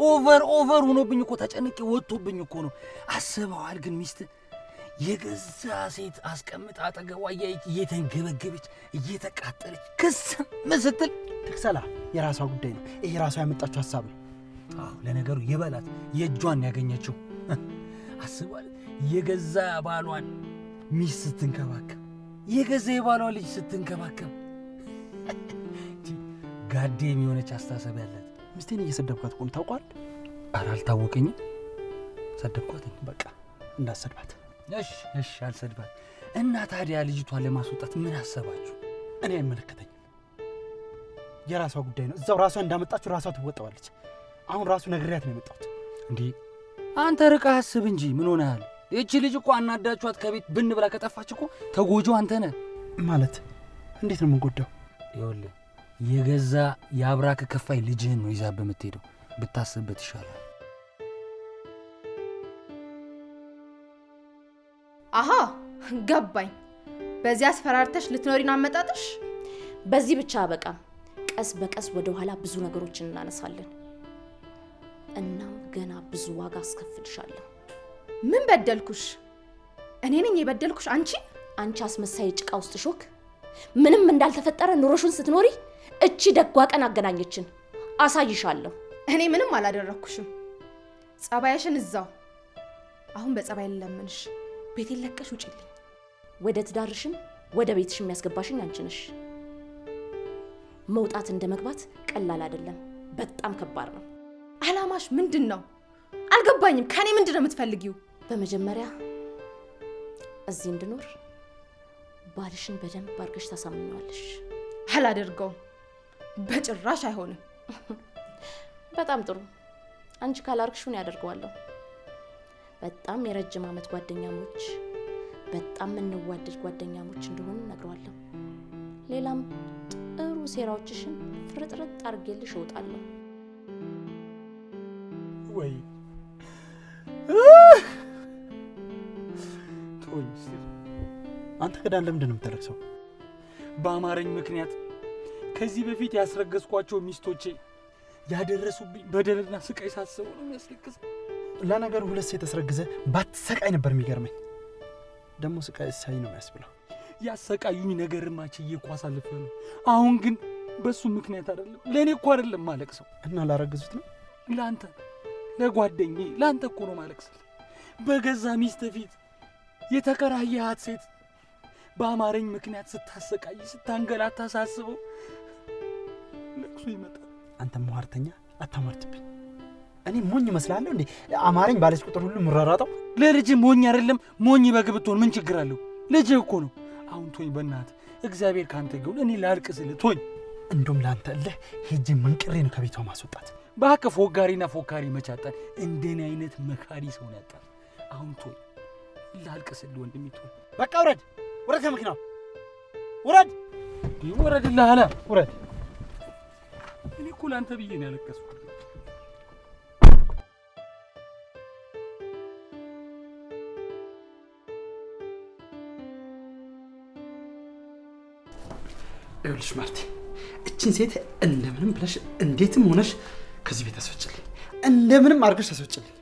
ኦቨር ሆኖብኝ እኮ ተጨንቄ ወጥቶብኝ እኮ ነው። አስበዋል ግን ሚስት የገዛ ሴት አስቀምጥ አጠገቧ እየተንገበገበች እየተቃጠለች ክስም ስትል ትክሰላ የራሷ ጉዳይ ነው። ይሄ ራሷ ያመጣችው ሀሳብ ነው። አዎ ለነገሩ ይበላት፣ የእጇን ያገኘችው። አስበዋል የገዛ ባሏን ሚስት ስትንከባከብ፣ የገዛ የባሏን ልጅ ስትንከባከብ ጋዴም የሆነች አስተሳሰብ ያላት። ሚስቴን እየሰደብኳት እኮ ነው። ታውቋል? ኧረ አልታወቀኝም። ሰደብኳት። በቃ እንዳሰድባት። እሺ አልሰድባት። እና ታዲያ ልጅቷን ለማስወጣት ምን አሰባችሁ? እኔ አይመለከተኝም። የራሷ ጉዳይ ነው። እዛው ራሷ እንዳመጣችሁ ራሷ ትወጣዋለች። አሁን ራሱ ነግሬያት ነው የመጣሁት። እንዴ አንተ ርቀህ አስብ እንጂ ምን ሆነሃል? እቺ ልጅ እኮ አናዳችኋት ከቤት ብን ብላ ከጠፋች እኮ ተጎጂው አንተ ነህ። ማለት እንዴት ነው የምንጎዳው? ይኸውልህ የገዛ የአብራክ ከፋይ ልጅህን ነው ይዛብ የምትሄደው። ብታስብበት ይሻላል። አሃ ገባኝ። በዚህ አስፈራርተሽ ልትኖሪ ነው አመጣጥሽ? በዚህ ብቻ በቃ ቀስ በቀስ ወደ ኋላ ብዙ ነገሮችን እናነሳለን። እናም ገና ብዙ ዋጋ አስከፍልሻለሁ። ምን በደልኩሽ? እኔ ነኝ የበደልኩሽ አንቺ? አንቺ አስመሳይ ጭቃ ውስጥ ሾክ ምንም እንዳልተፈጠረ ኑሮሽን ስትኖሪ እቺ ደጓ ቀን አገናኘችን። አሳይሻለሁ። እኔ ምንም አላደረኩሽም። ጸባይሽን እዛው። አሁን በጸባይ ልለምንሽ፣ ቤት ለቀሽ ውጪልኝ። ወደ ትዳርሽም ወደ ቤትሽ የሚያስገባሽኝ አንቺ ነሽ። መውጣት እንደ መግባት ቀላል አይደለም፣ በጣም ከባድ ነው። አላማሽ ምንድን ነው? አልገባኝም። ከኔ ምንድን ነው የምትፈልጊው? በመጀመሪያ እዚህ እንድኖር ባልሽን በደንብ አድርገሽ ታሳምኛለሽ። አላደርገውም፣ በጭራሽ አይሆንም። በጣም ጥሩ። አንቺ ካላርክሽውን ያደርገዋለሁ። በጣም የረጅም ዓመት ጓደኛሞች፣ በጣም እንዋደድ ጓደኛሞች እንደሆኑ እነግረዋለሁ። ሌላም ጥሩ ሴራዎችሽን ፍርጥርጥ አድርጌልሽ እወጣለሁ። ወይ አንተ ከዳን ለምንድን ነው የምታለቅሰው? በአማረኝ ምክንያት ከዚህ በፊት ያስረገዝኳቸው ሚስቶቼ ያደረሱብኝ በደልና ስቃይ ሳስበው ነው የሚያስለቅሰው። ለነገሩ ሁለት ሴት ተስረግዘ ባትሰቃይ ነበር የሚገርመኝ። ደግሞ ስቃይ ሳይ ነው የሚያስብለው። ያሰቃዩኝ ነገርማ ችዬ እኮ አሳልፌያለሁ። አሁን ግን በሱ ምክንያት አይደለም ለእኔ እኮ አይደለም ማለቅሰው። እና ላረግዙት ነው? ለአንተ ለጓደኛዬ ለአንተ እኮ ነው ማለቅሰው። በገዛ ሚስት ፊት የተከራየሃት ሴት በአማረኝ ምክንያት ስታሰቃይ ስታንገላታ ሳስበው ለቅሶ ይመጣል። አንተ ሟርተኛ አታሟርትብኝ። እኔ ሞኝ እመስላለሁ እንዴ? አማረኝ ባለች ቁጥር ሁሉ ምራራጣው። ለልጅ ሞኝ አይደለም ሞኝ በግ ብትሆን ምን ችግር አለው? ልጅ እኮ ነው። አሁን ቶኝ በእናትህ እግዚአብሔር ካንተ ይሁን። እኔ ላልቅስልህ ቶኝ። እንደውም ላንተ እልህ ሄጄ መንቅሬ ነው ከቤቷ ማስወጣት። እባክህ ፎጋሪና ፎካሪ መቻጣን እንደኔ አይነት መካሪ ሰው ነው ያጣል። አሁን ቶኝ ላልቅስልህ ወንድሜ ቶኝ። በቃ ውረድ፣ ውረድ ከመኪናው ውረድ። ይወረድልህ አለ ውረድ። እኔ እኮ ላንተ ብዬ ነው ያለቀስኩት። ይኸውልሽ ማርቲ፣ እችን ሴት እንደምንም ብለሽ እንዴትም ሆነሽ ከዚህ ቤት አስወጭልኝ። እንደምንም አድርገሽ አስወጭልኝ።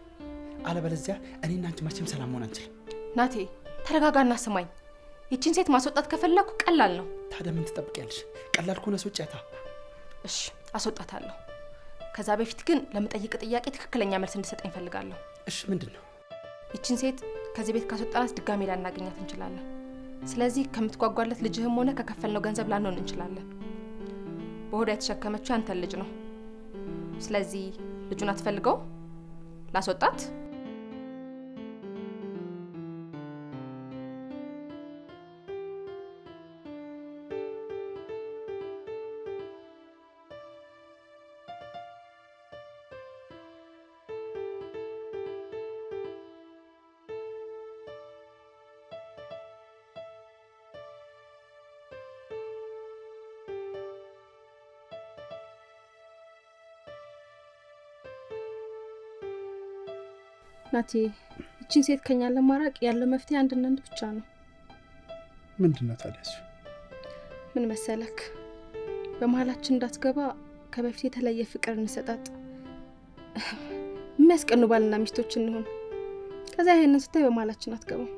አለበለዚያ እኔና አንቺ መቼም ሰላም መሆን አንችልም። ናቴ ተረጋጋና ስማኝ። ይችን ሴት ማስወጣት ከፈለኩ ቀላል ነው። ታዲያ ምን ትጠብቂያለሽ? ቀላል ከሆነ አስወጪያታ። እሺ አስወጣታለሁ። ከዛ በፊት ግን ለምጠይቅ ጥያቄ ትክክለኛ መልስ እንድሰጠኝ እፈልጋለሁ። እሺ ምንድን ነው? ይችን ሴት ከዚህ ቤት ካስወጣናት ድጋሜ ላናገኛት እንችላለን። ስለዚህ ከምትጓጓለት ልጅህም ሆነ ከከፈልነው ገንዘብ ላንሆን እንችላለን። በሆዷ የተሸከመችው ያንተን ልጅ ነው። ስለዚህ ልጁን አትፈልገው? ላስወጣት? ናቲ እቺን ሴት ከኛ ለማራቅ ያለው መፍትሄ አንድና አንድ ብቻ ነው። ምንድነው ታዲያ እሱ? ምን መሰለክ፣ በመሀላችን እንዳትገባ ከበፊት የተለየ ፍቅር እንሰጣጥ፣ የሚያስቀኑ ባልና ሚስቶች እንሆን። ከዛ ይሄንን ስታይ በመሀላችን አትገባም።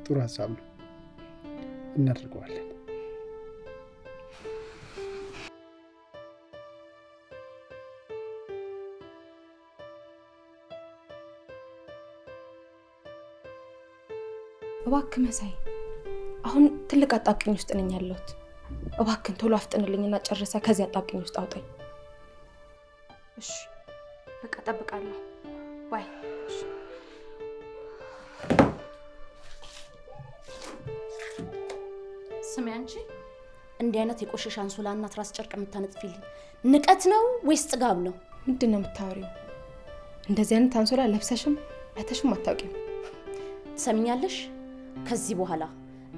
ጥሩ ሀሳብ ነው፣ እናደርገዋለን። እባክህ መሳይ፣ አሁን ትልቅ አጣብቂኝ ውስጥ ነኝ ያለሁት። እባክህን ቶሎ አፍጥንልኝና ጨርሰ ከዚህ አጣብቂኝ ውስጥ አውጣኝ። እሺ በቃ እጠብቃለሁ። ባይ። እሺ ስሚ አንቺ፣ እንዲህ አይነት የቆሸሸ አንሶላና ትራስ ጨርቅ የምታነጥፊልኝ ንቀት ነው ወይስ ጥጋብ ነው? ምንድን ነው የምታወሪው? እንደዚህ አይነት አንሶላ ለብሰሽም አይተሽም አታውቂም። ትሰሚኛለሽ? ከዚህ በኋላ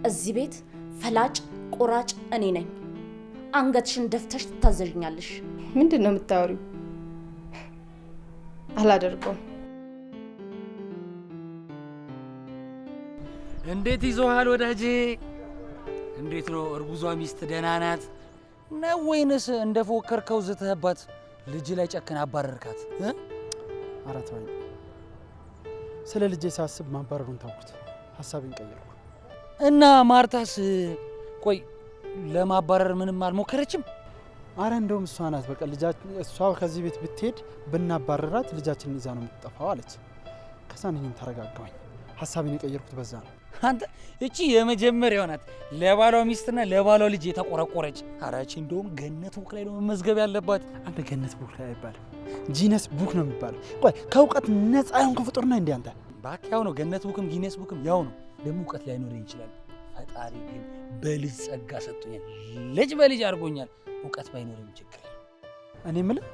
እዚህ ቤት ፈላጭ ቆራጭ እኔ ነኝ። አንገትሽን ደፍተሽ ትታዘዥኛለሽ። ምንድን ነው የምታወሪው? አላደርገውም። እንዴት ይዞሃል ወዳጄ? እንዴት ነው እርጉዟ ሚስት ደህና ናት ነው ወይንስ እንደፎከርከው ዝተህባት ልጅ ላይ ጨክን አባረርካት? አራት ወይ ስለ ልጄ ሳስብ ማባረሩን ታውኩት፣ ሐሳቤን ቀየርኩ። እና ማርታስ ቆይ ለማባረር ምንም አልሞከረችም? አረ እንደውም እሷ ናት በቃ እሷ ከዚህ ቤት ብትሄድ ብናባረራት ልጃችንን ይዛ ነው የምትጠፋው አለች። ከዛ እኔም ተረጋጋሁኝ። ሐሳቤን የቀየርኩት በዛ ነው። አንተ እቺ የመጀመሪያው ናት ለባሏ ሚስትና ለባሏ ልጅ የተቆረቆረች። አራቺ እንደውም ገነት ቡክ ላይ ነው መመዝገብ ያለባት። አንተ ገነት ቡክ ላይ አይባልም፣ ጂነስ ቡክ ነው የሚባለው። ቆይ ከእውቀት ነፃ የሆንክ ፍጡር ነህ እንዴ አንተ? እባክህ ያው ነው፣ ገነት ቡክም ጊነስ ቡክም ያው ነው። ደግሞ እውቀት ላይኖረኝ ይችላል፣ ፈጣሪ ግን በልጅ ጸጋ ሰጥቶኛል። ልጅ በልጅ አድርጎኛል። እውቀት ባይኖረኝ ችግር የለም። እኔ የምልህ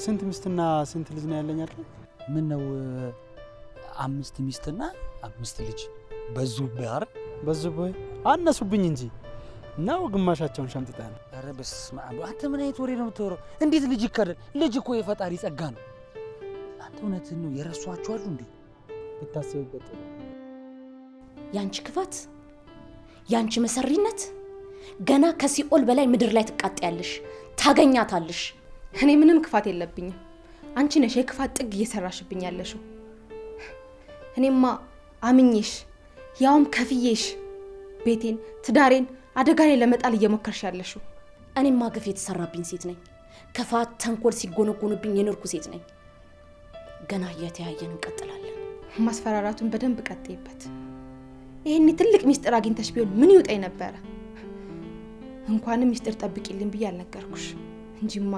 ስንት ሚስትና ስንት ልጅ ነው ያለኝ አይደል? ምን ነው 5 ሚስትና 5 ልጅ በዙብህ አይደል? በዙብህ አነሱብኝ እንጂ ነው ግማሻቸውን ሸምጥጠህ ነው። ኧረ በስመ አብ! አንተ ምን አይነት ወሬ ነው የምታወራው? እንዴት ልጅ ይካዳል? ልጅ እኮ የፈጣሪ ጸጋ ነው። አንተ እውነትህን ነው የረሷቸው አሉ እንዴ? ብታስብበት ጥሩ። ያንቺ ክፋት፣ ያንቺ መሰሪነት ገና ከሲኦል በላይ ምድር ላይ ትቃጠያለሽ፣ ታገኛታለሽ። እኔ ምንም ክፋት የለብኝም። አንቺ ነሽ የክፋት ጥግ እየሰራሽብኝ ያለሽው። እኔማ አምኜሽ ያውም ከፍዬሽ ቤቴን ትዳሬን አደጋ ላይ ለመጣል እየሞከርሽ ያለሽው። እኔማ ግፍ የተሰራብኝ ሴት ነኝ። ክፋት ተንኮል ሲጎነጎንብኝ የኖርኩ ሴት ነኝ። ገና እየተያየን እንቀጥላለን። ማስፈራራቱን በደንብ ቀጥይበት። ይሄኔ ትልቅ ሚስጥር አግኝተሽ ቢሆን ምን ይውጣኝ ነበረ? እንኳንም ሚስጥር ጠብቂልኝ ብዬ አልነገርኩሽ እንጂማ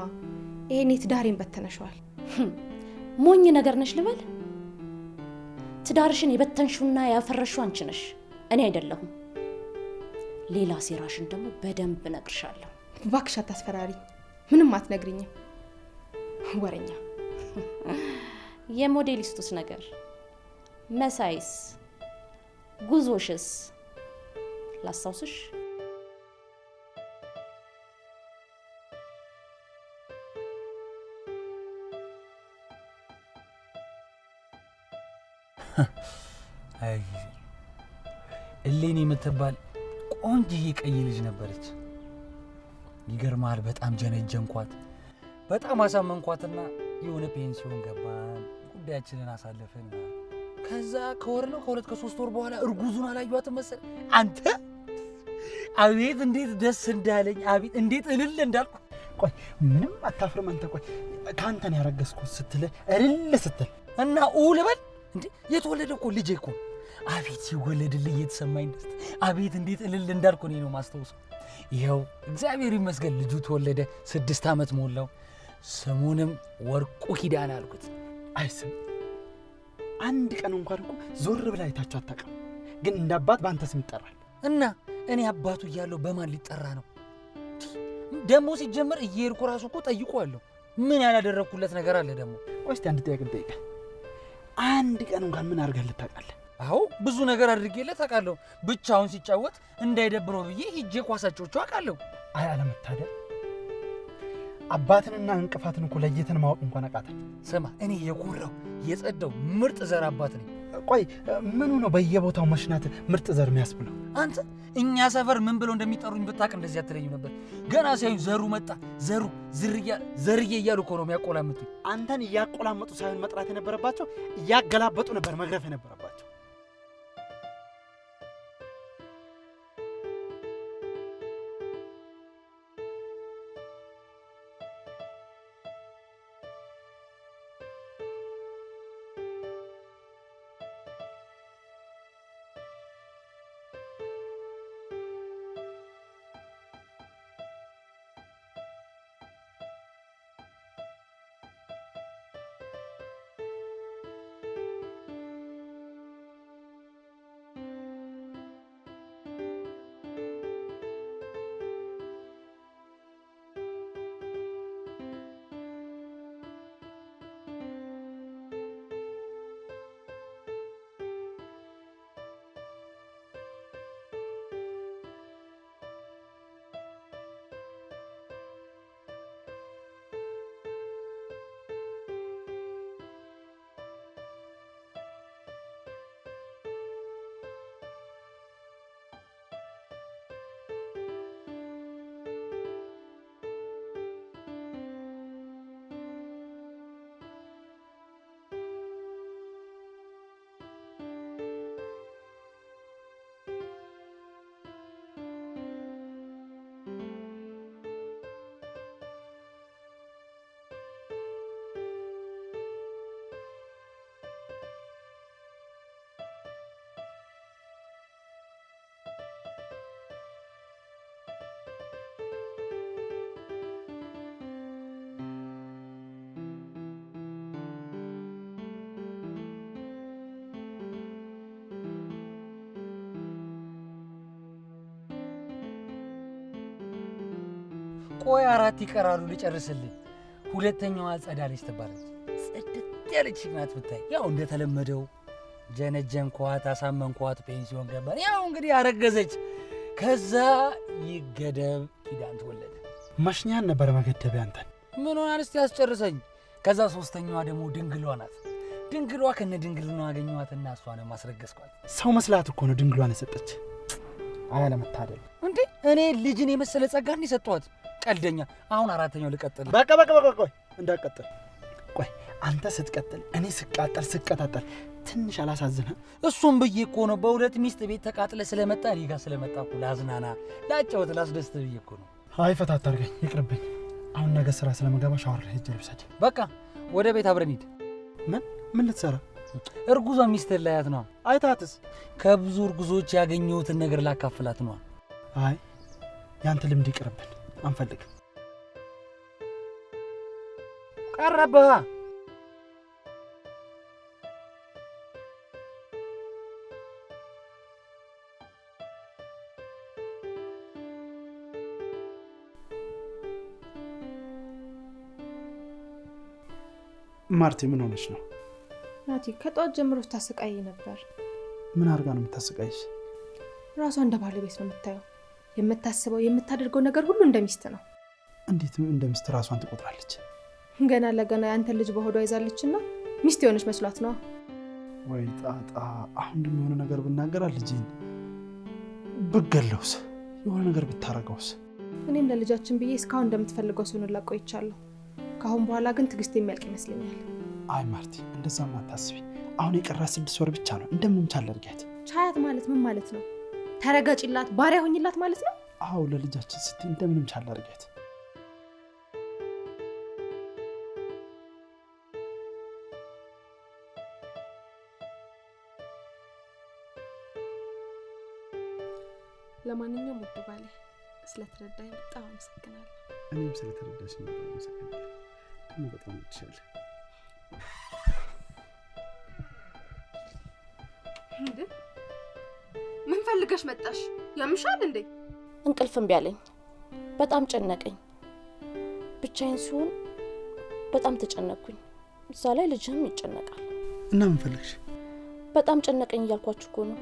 ይሄኔ ትዳሬን በተነሽዋል። ሞኝ ነገር ነሽ ልበል? ትዳርሽን የበተንሽውና ያፈረሽው አንቺ ነሽ፣ እኔ አይደለሁም። ሌላ ሴራሽን ደግሞ በደንብ እነግርሻለሁ። እባክሽ አታስፈራሪ። ምንም አትነግሪኝም፣ ወረኛ። የሞዴሊስቱስ ነገር መሳይስ ጉዞሽስ ላስታውስሽ? አይ እሌኒ የምትባል ቆንጅዬ ቀይ ልጅ ነበረች። ይገርማል። በጣም ጀነጀንኳት፣ በጣም አሳመንኳትና የሆነ ፔንሲዮን ገባን፣ ጉዳያችንን አሳለፍን። ከዛ ከወር ነው ከሁለት ከሶስት ወር በኋላ እርጉዙን አላየኋትም መሰል። አንተ አቤት እንዴት ደስ እንዳለኝ፣ አቤት እንዴት እልል እንዳልኩ። ቆይ ምንም አታፍርም አንተ? ቆይ ካንተን ያረገዝኩት ስትል እልል ስትል እና ልበል እንዴ? የተወለደ እኮ ልጄ እኮ። አቤት ሲወለድልኝ የተሰማኝ ደስታ፣ አቤት እንዴት እልል እንዳልኩ እኔ ነው ማስታወሰው። ይኸው እግዚአብሔር ይመስገን ልጁ ተወለደ፣ 6 ዓመት ሞላው። ስሙንም ወርቁ ኪዳን አልኩት። አይስም አንድ ቀን እንኳን እኮ ዞር ብላ አይታችሁ አታውቅም። ግን እንደ አባት በአንተ ስም ይጠራል። እና እኔ አባቱ እያለሁ በማን ሊጠራ ነው ደግሞ? ሲጀመር እየሄድኩ ራሱ እኮ ጠይቀዋለሁ። ምን ያላደረግኩለት ነገር አለ ደግሞ? ቆይ እስቲ አንድ ጥያቄ ልጠይቅህ። አንድ ቀን እንኳን ምን አድርገህለት ታውቃለህ? አዎ ብዙ ነገር አድርጌለት አውቃለሁ። ብቻውን ሲጫወት እንዳይደብረው ብዬ ሂጄ ኳሳጮቹ አውቃለሁ። አይ አለመታደል፣ አባትንና እንቅፋትን እኮ ለየትን ማወቅ እንኳን አቃተን። ስማ እኔ የኮራው የጸዳው ምርጥ ዘር አባት ነኝ። ቆይ ምኑ ነው በየቦታው መሽናት ምርጥ ዘር የሚያስብለው? አንተ እኛ ሰፈር ምን ብለው እንደሚጠሩኝ ብታውቅ እንደዚህ አትለኝም ነበር። ገና ሲያዩኝ ዘሩ መጣ፣ ዘሩ ዘርዬ እያሉ እኮ ነው የሚያቆላምጡኝ። አንተን እያቆላመጡ ሳይሆን መጥራት የነበረባቸው እያገላበጡ ነበር መግረፍ የነበረባቸው። ቆይ 4 ይቀራሉ ልጨርስልኝ። ሁለተኛዋ ጸዳለች ትባላለች። ጽድት ያለች ናት ብታይ። ያው እንደተለመደው ጀነጀንኳት፣ አሳመንኳት፣ ፔንሲዮን ገባን። ያው እንግዲህ አረገዘች። ከዛ ይገደብ ኪዳን ተወለደ። መሽኛን ነበር መገደቢያ አንተን። ምን ሆነ እስቲ አስጨርሰኝ። ከዛ ሶስተኛዋ ደግሞ ድንግሏ ናት። ድንግሏ ከነ ድንግልና አገኘኋትና እሷን ማስረገዝኳት። ሰው መስላት እኮ ነው ድንግሏን የሰጠች። አያ ለመታደል እንዴ እኔ ልጅን የመሰለ ጸጋ እንደ ሰጠኋት። ቀልደኛ። አሁን አራተኛው ልቀጥል። በቃ ቆይ እንዳትቀጥል። ቆይ አንተ ስትቀጥል እኔ ስቃጠል ስቀጣጠል ትንሽ አላሳዝንህም? እሱም ብዬ እኮ ነው በሁለት ሚስት ቤት ተቃጥለ ስለመጣ እኔ ጋር ስለመጣ እኮ ላዝናና ላጫወት ላስደስት ብዬ እኮ ነው። አይ ፈታ አታርገኝ፣ ይቅርብኝ። አሁን ነገ ስራ ስለመገባ ሻወር ሄጄ ልብሰድ። በቃ ወደ ቤት አብረን ሂድ። ምን ልትሰራ? እርጉዟ ሚስትህን ላያት ነዋ። አይታትስ? ከብዙ እርጉዞች ያገኘሁትን ነገር ላካፍላት ነዋ። አይ ያንተ ልምድ ይቅርብን፣ አንፈልግም። ቀረበህ። ማርቲ ምን ሆነች ነው? ናቲ ከጧት ጀምሮ ስታሰቃይ ነበር። ምን አድርጋ ነው የምታሰቃይሽ? ራሷ እንደ ባለቤት ነው የምታየው። የምታስበው የምታደርገው ነገር ሁሉ እንደ ሚስት ነው። እንዴት እንደ ሚስት ራሷን ትቆጥራለች? ገና ለገና ያንተን ልጅ በሆዷ ይዛለችና ሚስት የሆነች መስሏት ነው። ወይ ጣጣ! አሁን ደግሞ የሆነ ነገር ብናገራት ልጄን ብገለውስ? የሆነ ነገር ብታረገውስ? እኔም ለልጃችን ብዬ እስካሁን እንደምትፈልገው ሰውን ላቆይቻለሁ። ከአሁን በኋላ ግን ትዕግስት የሚያልቅ ይመስለኛል። አይ ማርቲ፣ እንደዛም አታስቢ። አሁን የቀራ 6 ወር ብቻ ነው። እንደምንም ቻል አድርጊያት። ቻያት ማለት ምን ማለት ነው? ተረጋጭላት፣ ባሪያ ሆኝላት ማለት ነው? አዎ ለልጃችን ስትይ እንደምንም ቻል አድርጊያት። ለማንኛውም ውድ ባሌ ስለተረዳኝ በጣም አመሰግናለሁ። እኔም ስለተረዳሽ በጣም አመሰግናለሁ። ደግሞ በጣም ወድሻለሁ። እንዴ ምን ፈልገሽ መጣሽ? ያምሻል እንዴ? እንቅልፍ እምቢ አለኝ። በጣም ጨነቀኝ። ብቻዬን ሲሆን በጣም ተጨነቅኩኝ። እዛ ላይ ልጅህም ይጨነቃል። እና ምን ፈልግሽ? በጣም ጨነቀኝ እያልኳችሁ እኮ ነው።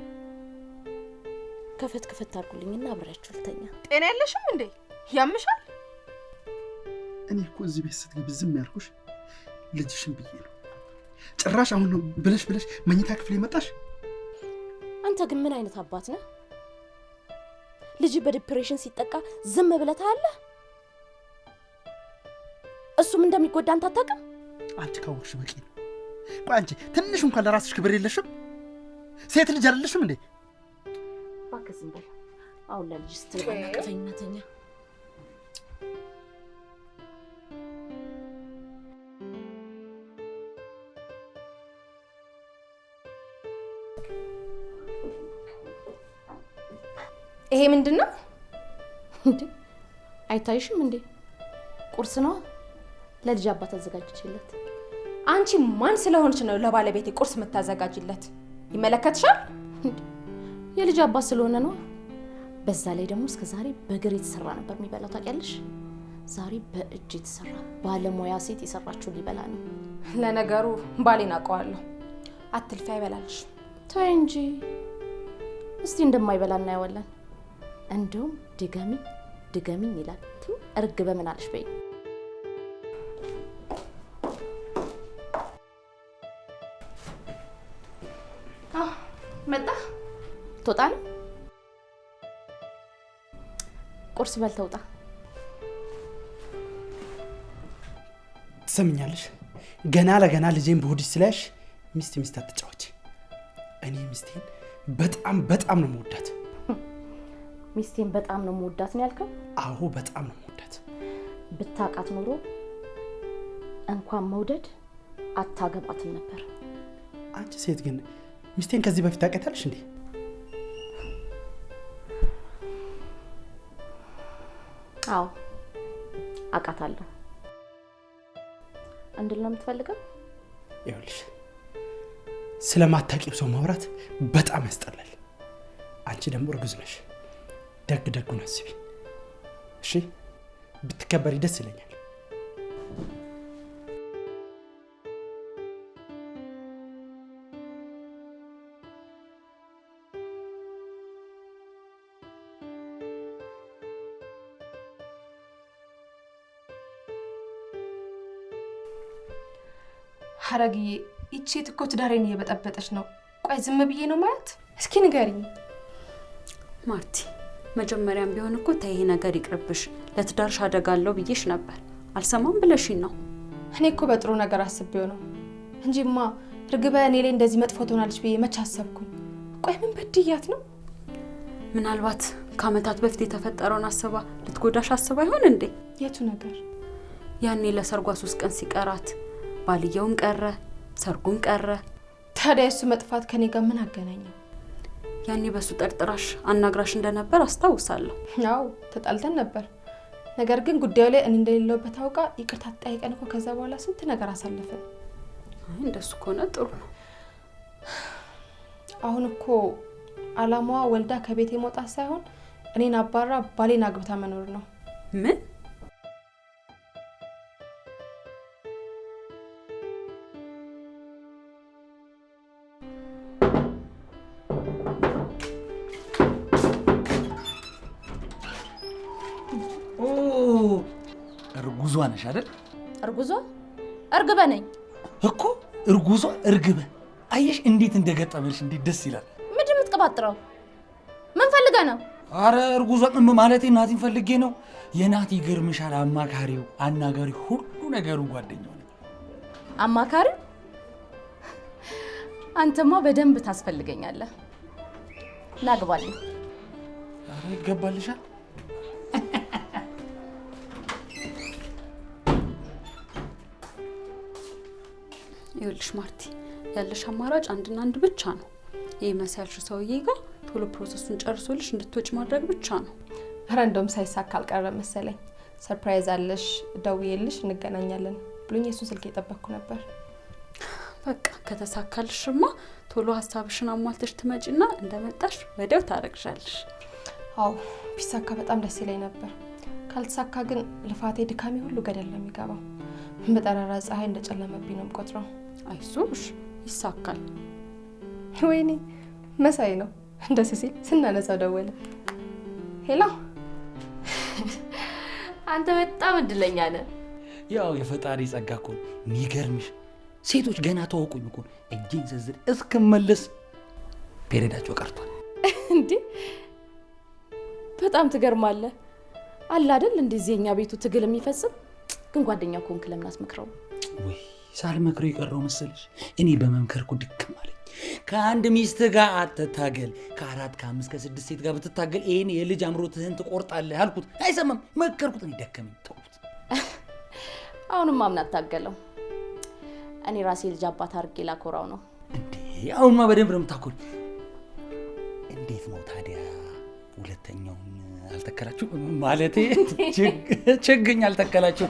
ከፈት አድርጉልኝና አብሬያችሁ ልተኛ። ጤና ያለሽም እንዴ? ያምሻል? እኔ እኮ እዚህ ቤት ስትገቢ ዝም ያልኩሽ ልጅሽን ብዬ ነው። ጭራሽ አሁን ነው ብለሽ መኝታ ክፍል መጣሽ። አንተ ግን ምን አይነት አባት ነህ? ልጅ በዲፕሬሽን ሲጠቃ ዝም ብለህ ታያለህ? እሱም እንደሚጎዳ አንተ አታውቅም? አንቺ ካወቅሽ በቂ ነው። ቆይ አንቺ ትንሽ እንኳን ለራስሽ ክብር የለሽም? ሴት ልጅ አይደለሽም እንዴ? እባክህ ዝም በል። አሁን ለልጅ ስትል ቀፈኝና ተኛ። ይሄ ምንድነው? እንዴ አይታይሽም እንዴ? ቁርስ ነው ለልጅ አባት አዘጋጅቼለት። አንቺ ማን ስለሆንሽ ነው ለባለቤቴ ቁርስ የምታዘጋጅለት? ይመለከትሻል? የልጅ አባት ስለሆነ ነው። በዛ ላይ ደግሞ እስከ ዛሬ በእግር የተሰራ ነበር የሚበላው ታውቂያለሽ። ዛሬ በእጅ የተሰራ ባለሙያ ሴት የሰራችው ሊበላ ነው። ለነገሩ ባሌን አውቀዋለሁ። አትልፊ፣ አይበላልሽ። ተይ እንጂ እስቲ እንደማይበላ እናየዋለን። እንደውም ድገሚኝ ይላል። እርግ በምን አለሽ በይ። መጣ ትወጣ ነው? ቁርስ በልተህ ውጣ። ትሰምኛለሽ? ገና ለገና ልጄን በሆድሽ ስላሽ ሚስት አትጫወች። እኔ ሚስቴን በጣም ነው የምወዳት። ሚስቴን በጣም ነው የምወዳት ነው ያልከው? አዎ በጣም ነው የምወዳት። ብታውቃት ኖሮ እንኳን መውደድ አታገባትም ነበር። አንቺ ሴት ግን ሚስቴን ከዚህ በፊት ታውቂያታለሽ እንዴ? አዎ አውቃታለሁ። እንድል ነው የምትፈልገው? ይኸውልሽ ስለማታውቂው ሰው ማውራት በጣም ያስጠላል። አንቺ ደግሞ እርጉዝ ነሽ። ደጉን አስቢ እሺ? ብትከበሪ ደስ ይለኛል። ሐረግዬ ይቺ ሴት እኮ ትዳሬን እየበጠበጠች ነው። ቆይ ዝም ብዬ ነው ማለት? እስኪ ንገሪኝ ማርቲ። መጀመሪያም ቢሆን እኮ ተይ ነገር ይቅርብሽ፣ ለትዳርሽ አደጋ አለው ብዬሽ ነበር። አልሰማም ብለሽኝ ነው። እኔ እኮ በጥሩ ነገር አስቤው ነው እንጂማ እርግበ እኔ ላይ እንደዚህ መጥፎ ትሆናለች ብዬ መች አሰብኩኝ? ቆይ ምን በድያት ነው? ምናልባት ከአመታት በፊት የተፈጠረውን አስባ ልትጎዳሽ አስባ ይሆን እንዴ? የቱ ነገር? ያኔ ለሰርጓ 3 ቀን ሲቀራት ባልየውም ቀረ ሰርጉም ቀረ። ታዲያ እሱ መጥፋት ከኔ ጋር ምን አገናኘው? ያኔ በሱ ጠርጥራሽ አናግራሽ እንደነበር አስታውሳለሁ። አዎ ተጣልተን ነበር። ነገር ግን ጉዳዩ ላይ እኔ እንደሌለውበት አውቃ ይቅርታ ጠይቀን እኮ ከዛ በኋላ ስንት ነገር አሳለፈን። እንደሱ ከሆነ ጥሩ ነው። አሁን እኮ አላማዋ ወልዳ ከቤቴ መውጣት ሳይሆን እኔን አባራ ባሌን አግብታ መኖር ነው። ምን? እርጉዟ ነሽ አይደል? እርጉዟ እርግበ ነኝ እኮ እርጉዟ እርግበ። አየሽ እንዴት እንደገጠመሽ እንዴት ደስ ይላል። ምንድን የምትቀባጥረው? ምን ፈልገህ ነው? አረ እርጉዟ ማለቴ ናቲን ፈልጌ ነው። የናቲ ግርምሻል አማካሪው፣ አናጋሪው፣ ሁሉ ነገሩ ጓደኛው ነው። አማካሪው? አንተማ በደንብ ታስፈልገኛለህ። ናግባልኝ። አረ ይገባልሻል። ይኸውልሽ ማርቲ፣ ያለሽ አማራጭ አንድና አንድ ብቻ ነው። ይሄ መሳያልሽ ሰውዬ ጋር ቶሎ ፕሮሰሱን ጨርሶልሽ እንድትወጪ ማድረግ ብቻ ነው። ኧረ እንደውም ሳይሳካ አልቀረ መሰለኝ። ሰርፕራይዝ አለሽ፣ ደውዬልሽ እንገናኛለን ብሎኝ የሱን ስልክ እየጠበቅኩ ነበር። በቃ ከተሳካልሽማ ቶሎ ሀሳብሽን አሟልተሽ ትመጪና እንደመጣሽ ወዲያው ታረግሻለሽ። አዎ ቢሳካ በጣም ደስ ይለኝ ነበር። ካልተሳካ ግን ልፋቴ ድካሜ ሁሉ ገደል ነው የሚገባው። በጠራራ ፀሐይ እንደጨለመብኝ ነው የምቆጥረው። አይዞሽ ይሳካል። ወይኔ መሳይ ነው እንደስ ሲል ስናነሳው ደወለ። ሄሎ አንተ በጣም እድለኛ ነህ። ያው የፈጣሪ ጸጋ እኮ የሚገርምሽ ሴቶች ገና ተወቁኝ እኮ እጄን ዘዝር እስክመለስ ፔሬዳቸው ቀርቷል። እንዴ በጣም ትገርማለህ። አለ አይደል እንደዚህ የኛ ቤቱ ትግል የሚፈጽም ግን ጓደኛው ኮንክ ለምን አትመክረው? ወይ ሳልመክረው የቀረው መሰለሽ። እኔ በመምከርኩ ድክም አለኝ። ከአንድ ሚስት ጋር አትታገል፣ ከ4 ከ5 ከ6 ሴት ጋር ብትታገል ይሄን የልጅ አምሮትህን ትቆርጣለህ አልኩት። አይሰማም። መከርኩት፣ እኔ ደከመኝ፣ ተውኩት። አሁንም ማምን አታገለው። እኔ ራሴ ልጅ አባት አድርጌ ላኮራው ነው። እንዴ አሁንማ በደንብ ነው የምታኮሪ። እንዴት ነው ታዲያ ሁለተኛውን አልተከላችሁ? ማለቴ ችግኝ አልተከላችሁ?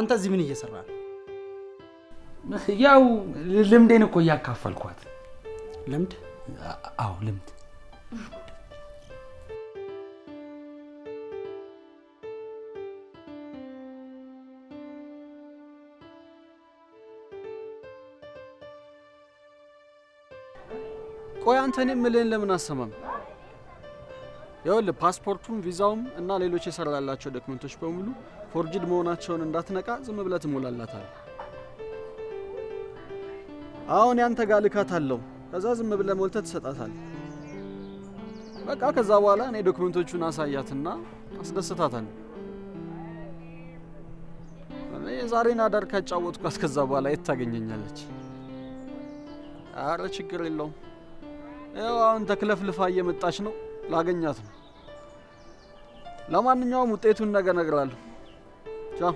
አንተ እዚህ ምን እየሰራ ነው? ያው ልምዴን እኮ እያካፈልኳት። ልምድ? አዎ ልምድ። ቆይ አንተ እኔ የምልህን ለምን አሰማም? ይኸውልህ ፓስፖርቱም ቪዛውም እና ሌሎች የሰራላቸው ዶክመንቶች በሙሉ ፎርጅድ መሆናቸውን እንዳትነቃ ዝም ብለህ ትሞላላታለህ። አሁን ያንተ ጋር ልካታለሁ። ከዛ ዝም ብለህ ሞልተህ ትሰጣታለህ። በቃ ከዛ በኋላ እኔ ዶክመንቶቹን አሳያትና አስደስታታለሁ። እኔ ዛሬን አዳር ካጫወትኳት ከዛ በኋላ የት ታገኘኛለች? አረ ችግር የለውም። ያው አሁን ተክለፍልፋ እየመጣች ነው፣ ላገኛት ነው። ለማንኛውም ውጤቱን ነገ እነግርሃለሁ። ቻው።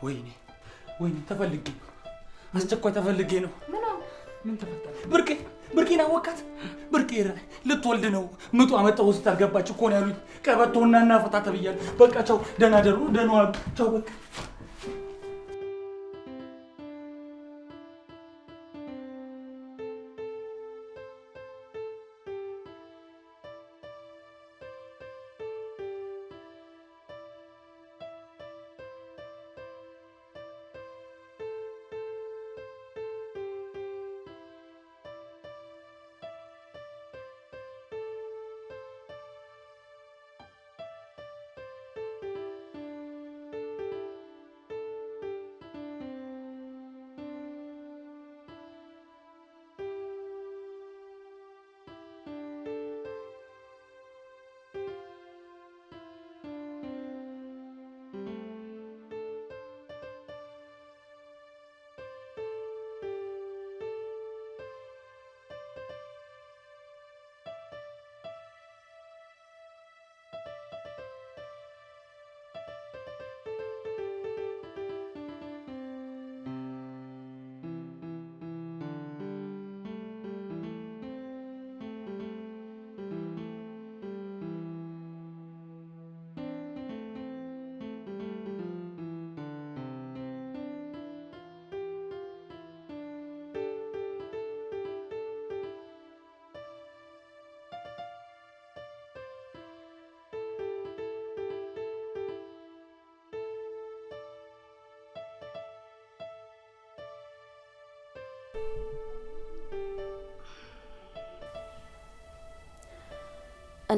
ወይኔ ተፈልጌ ነው፣ አስቸኳይ ተፈልጌ ነው። ምን ተፈጠረ? ብርቄን አወቃት? ብርቄ ልትወልድ ነው። ምጡ አመጣው ሆስፒታል ገባች እኮ ነው ያሉኝ። ቀበቶና እናፈታ ተብያለሁ። በቃ ቻው፣ ደህና ደሩ፣ ደህና ዋሉ። ቻው በቃ።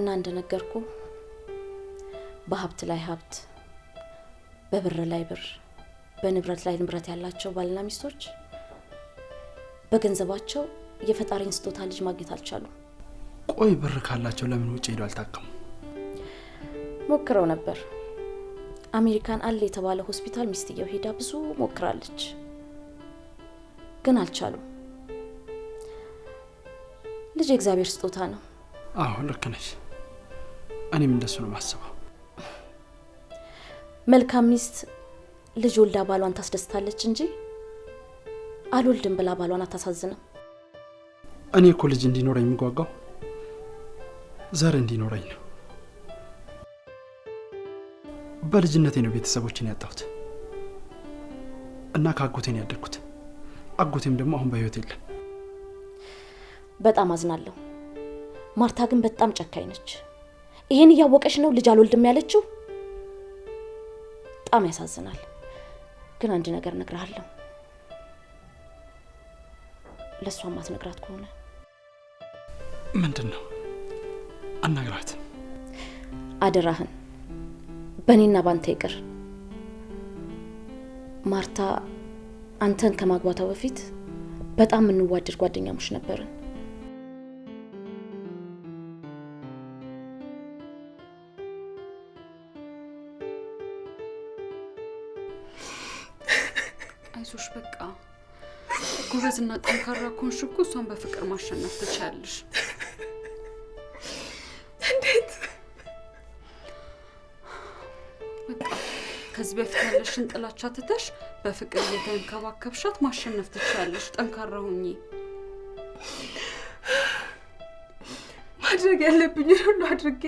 እና እንደነገርኩ በሀብት ላይ ሀብት፣ በብር ላይ ብር፣ በንብረት ላይ ንብረት ያላቸው ባልና ሚስቶች በገንዘባቸው የፈጣሪን ስጦታ ልጅ ማግኘት አልቻሉም። ቆይ ብር ካላቸው ለምን ውጭ ሄደው አልታከሙ? ሞክረው ነበር። አሜሪካን አለ የተባለ ሆስፒታል ሚስትየው ሄዳ ብዙ ሞክራለች፣ ግን አልቻሉም። ልጅ የእግዚአብሔር ስጦታ ነው። አዎ ልክ ነሽ። እኔም እንደሱ ነው ማስበው። መልካም ሚስት ልጅ ወልዳ ባሏን ታስደስታለች እንጂ አልወልድም ብላ ባሏን አታሳዝንም። እኔ እኮ ልጅ እንዲኖረኝ የሚጓጓው ዘር እንዲኖረኝ ነው። በልጅነቴ ነው ቤተሰቦችን ያጣሁት እና ከአጎቴ ነው ያደግኩት። አጎቴም ደግሞ አሁን በህይወት የለም። በጣም አዝናለሁ። ማርታ ግን በጣም ጨካኝ ነች። ይሄን እያወቀች ነው ልጅ አልወልድም ያለችው። በጣም ያሳዝናል። ግን አንድ ነገር እነግርሃለሁ፣ ለሷ ማትነግራት ከሆነ ምንድነው? አናግራት። አደራህን በእኔና ባንተ ይቅር። ማርታ አንተን ከማግባቷ በፊት በጣም እንዋደድ ጓደኛሞች ነበርን። አይዞሽ በቃ ጎበዝና ጠንካራ ኮንሽ እኮ እሷን በፍቅር ማሸነፍ ትችያለሽ። እንዴት? በቃ ከዚህ በፊት ያለሽን ጥላቻ ትተሽ በፍቅር እየተንከባከብሻት ማሸነፍ ትችያለሽ። ጠንካራ ሁኚ። ማድረግ ያለብኝ ሁሉ አድርጌ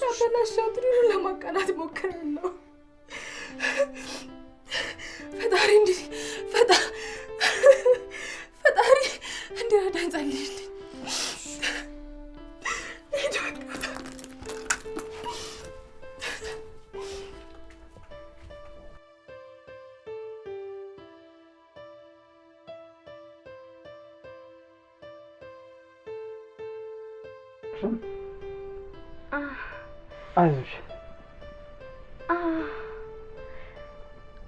ያበላሻት ሁሉ ለማቃናት ሞክራለሁ። ፈጣሪ እንዲረዳኝ ጸልይልኝ። አይዞሽ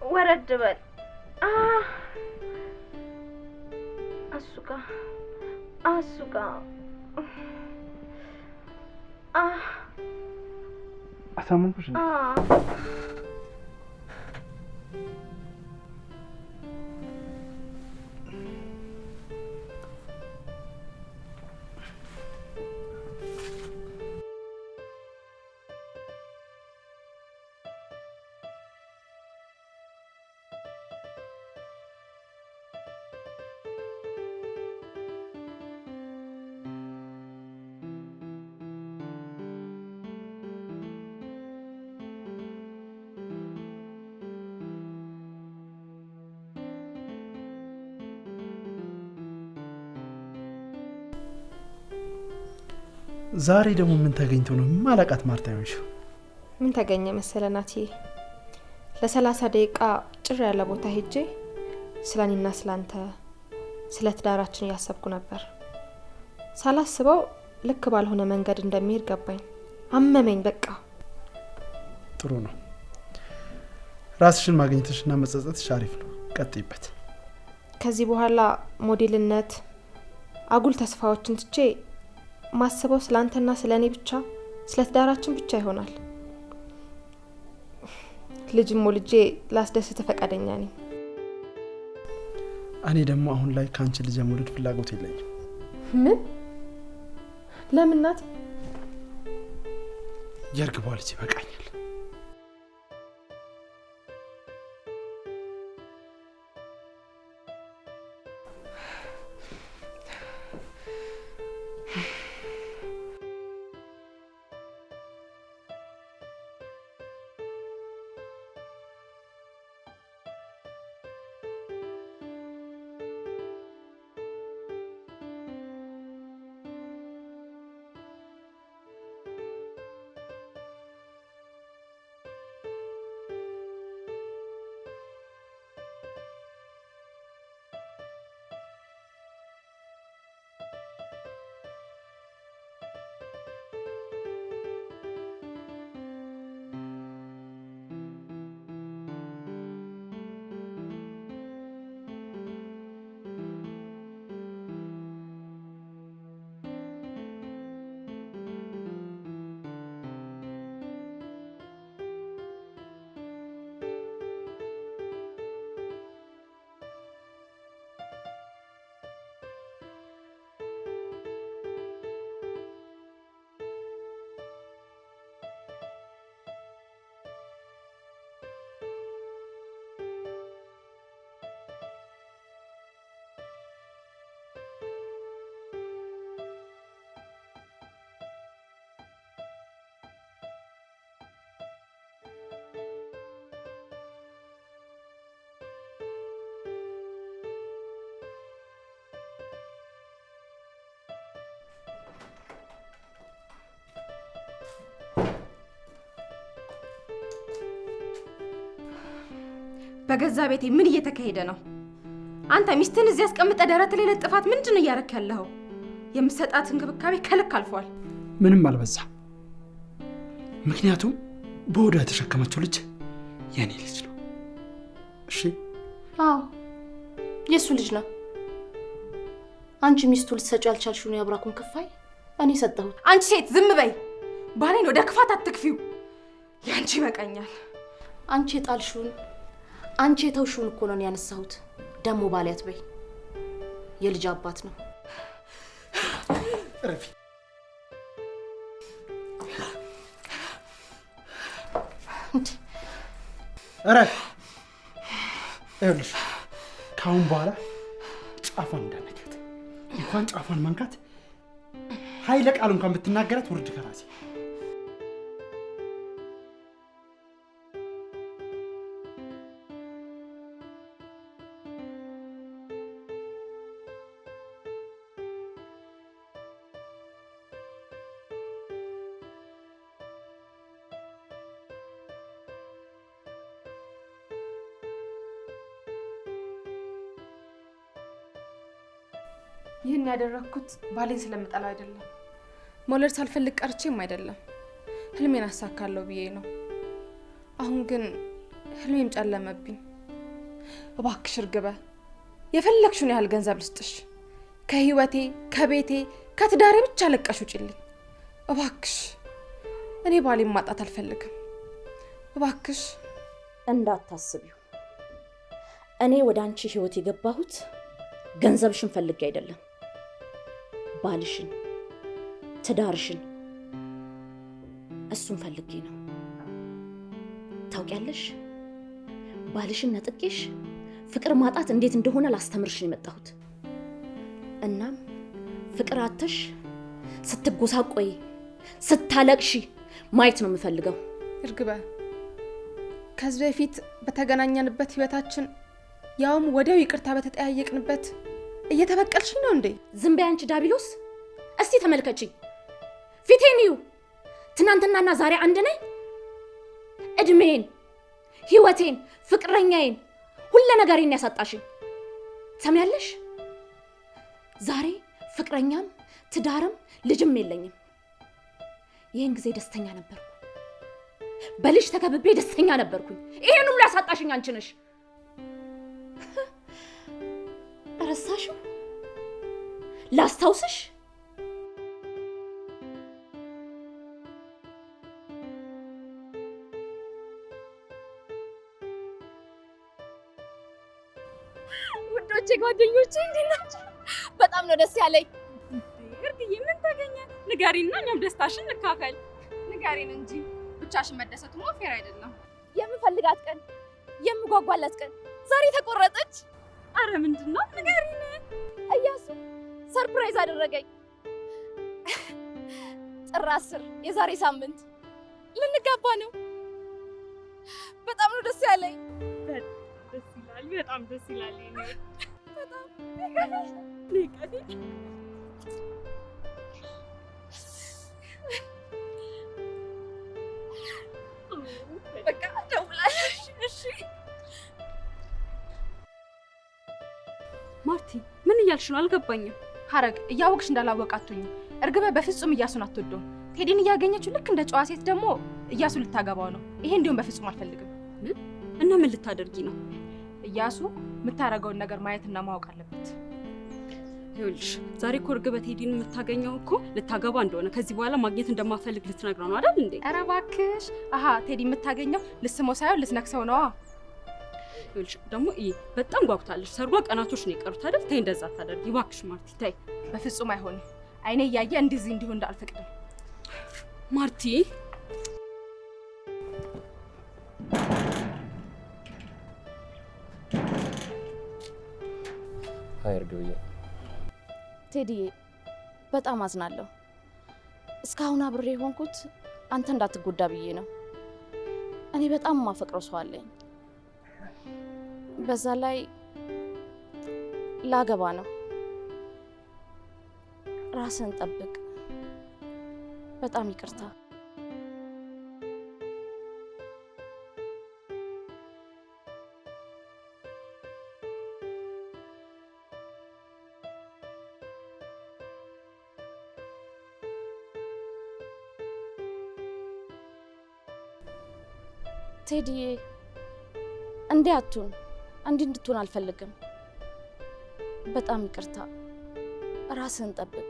ወረድ በል። አሱጋ አሳመንኩሽ። ዛሬ ደግሞ ምን ተገኝቶ ነው ማላቃት ማርታ ይሆንሽው? ምን ተገኘ መሰለ ናቲ፣ ለ30 ደቂቃ ጭር ያለ ቦታ ሄጄ ስለኔና ስላንተ ስለ ትዳራችን እያሰብኩ ነበር። ሳላስበው ልክ ባልሆነ መንገድ እንደሚሄድ ገባኝ። አመመኝ በቃ። ጥሩ ነው። ራስሽን ማግኘትሽና መጸጸትሽ አሪፍ ነው። ቀጥይበት። ከዚህ በኋላ ሞዴልነት አጉል ተስፋዎችን ትቼ ማስበው ስላንተና ስለኔ ብቻ፣ ስለ ትዳራችን ብቻ ይሆናል። ልጅም ወልጄ ላስደስት ፈቃደኛ ነኝ። እኔ ደግሞ አሁን ላይ ካንቺ ልጅ መውለድ ፍላጎት የለኝም። ምን? ለምን ናት? የርግቧ ልጅ ይበቃኛል። በገዛ ቤቴ ምን እየተካሄደ ነው? አንተ ሚስትን እዚህ አስቀምጠ ደረት ላይ ለጥፋት ምንድነው እያረክ ያለው? የምሰጣት እንክብካቤ ከልክ አልፏል። ምንም አልበዛ። ምክንያቱም በሆዷ የተሸከመችው ልጅ የኔ ልጅ ነው። እሺ? አዎ የሱ ልጅ ነው። አንቺ ሚስቱ ልትሰጪው ያልቻልሽውን የአብራኩን ክፋይ እኔ ሰጠሁት። አንቺ ሴት ዝም በይ። ባሌን ወደ ክፋት አትክፊው። ያንቺ ይበቃኛል። አንቺ የጣልሽውን አንቺ የተውሽውን እኮ ነው ያነሳሁት። ደሞ ባሌ አትበይ። የልጅ አባት ነው። ረፊ ረፊ ይኸውልሽ ከአሁን በኋላ ጫፏን እንዳነካት እንኳን ጫፏን መንካት ኃይለ ቃል እንኳን ብትናገራት ውርድ ከራሴ። ይህን ያደረኩት ባሌን ስለምጠላው አይደለም። መውለድ ሳልፈልግ ቀርቼም አይደለም። ህልሜን አሳካለሁ ብዬ ነው። አሁን ግን ህልሜም ጨለመብኝ። እባክሽ እርግበ፣ የፈለግሽውን ያህል ገንዘብ ልስጥሽ። ከህይወቴ፣ ከቤቴ፣ ከትዳሬ ብቻ ለቀሽ ውጪልኝ እባክሽ። እኔ ባሌን ማጣት አልፈልግም። እባክሽ። እንዳታስቢው፣ እኔ ወደ አንቺ ህይወት የገባሁት ገንዘብሽን ፈልጌ አይደለም። ባልሽን፣ ትዳርሽን እሱን ፈልጌ ነው። ታውቂያለሽ፣ ባልሽን ነጥቄሽ ፍቅር ማጣት እንዴት እንደሆነ ላስተምርሽ ነው የመጣሁት። እናም ፍቅር አጥተሽ ስትጎሳቆይ፣ ስታለቅሺ ማየት ነው የምፈልገው። እርግበ፣ ከዚህ በፊት በተገናኘንበት ህይወታችን ያውም ወዲያው ይቅርታ በተጠያየቅንበት እየተበቀልሽኝ ነው እንዴ? ዝም በይ አንቺ ዳቢሎስ። እስቲ ተመልከቺኝ፣ ፊቴን እዩ። ትናንትናና ዛሬ አንድ ነኝ። እድሜን፣ ህይወቴን፣ ፍቅረኛዬን፣ ሁሉ ነገሬን ያሳጣሽኝ። ሰሚያለሽ? ዛሬ ፍቅረኛም ትዳርም ልጅም የለኝም። ይህን ጊዜ ደስተኛ ነበርኩ። በልጅ ተከብቤ ደስተኛ ነበርኩኝ። ይሄን ሁሉ ያሳጣሽኝ አንቺ ነሽ። ረሳሽው? ላስታውስሽ? ውዶቼ ጓደኞቼ እንዴት ናችሁ? በጣም ነው ደስ ያለኝ። እርግዬ ምን ተገኘ? ንገሪና እኛም ደስታሽን እንካፈል። ንገሪን እንጂ ብቻሽን መደሰቱማ ፌር አይደለም። የምፈልጋት ቀን፣ የምጓጓላት ቀን ዛሬ ተቆረጠች። አረ ምንድነው? ንገሪን። እያሱ ሰርፕራይዝ አደረገኝ። ጥር 10 የዛሬ ሳምንት ልንጋባ ነው። በጣም ነው ደስ ያለኝ። ደስ ይላል፣ በጣም ደስ ይላል። በጣም በቃ ደውላለሽ። እሺ ማርቲ፣ ምን እያልሽ ነው? አልገባኝም። ሀረግ፣ እያወቅሽ እንዳላወቃቱኝ። እርግበ በፍጹም እያሱን አትወደውም። ቴዲን እያገኘችው ልክ እንደ ጨዋ ሴት ደግሞ እያሱ ልታገባው ነው። ይሄ እንዲሁም በፍጹም አልፈልግም። እና ምን ልታደርጊ ነው? እያሱ የምታረገውን ነገር ማየትና ማወቅ አለበት። ይኸውልሽ ዛሬ እኮ እርግበ ቴዲን የምታገኘው እኮ ልታገባ እንደሆነ ከዚህ በኋላ ማግኘት እንደማፈልግ ልትነግረው ነው አይደል እንዴ? ኧረ እባክሽ። አሃ ቴዲ የምታገኘው ልስመው ሳይሆን ልትነክሰው ነዋ። ይኸውልሽ ደግሞ በጣም ጓጉታለሽ። ሰርጓ ቀናቶች ነው የቀሩት አይደል? ተይ እንደዛ አታደርጊ እባክሽ ማርቲ ተይ። በፍጹም አይሆንም። አይኔ እያየ እንደዚህ እንዲሆን እንዳልፈቅድም። ማርቲ እርግብዬ። ቴዲዬ በጣም አዝናለሁ። እስካሁን አብሬ የሆንኩት አንተ እንዳትጎዳ ብዬ ነው። እኔ በጣም ማፈቅረው ሰው አለኝ። በዛ ላይ ላገባ ነው። ራስን ጠብቅ። በጣም ይቅርታ። ቴዲዬ እንዲህ አትሁን። እንዲህ እንድትሆን አልፈልግም። በጣም ይቅርታ። ራስህን ጠብቅ።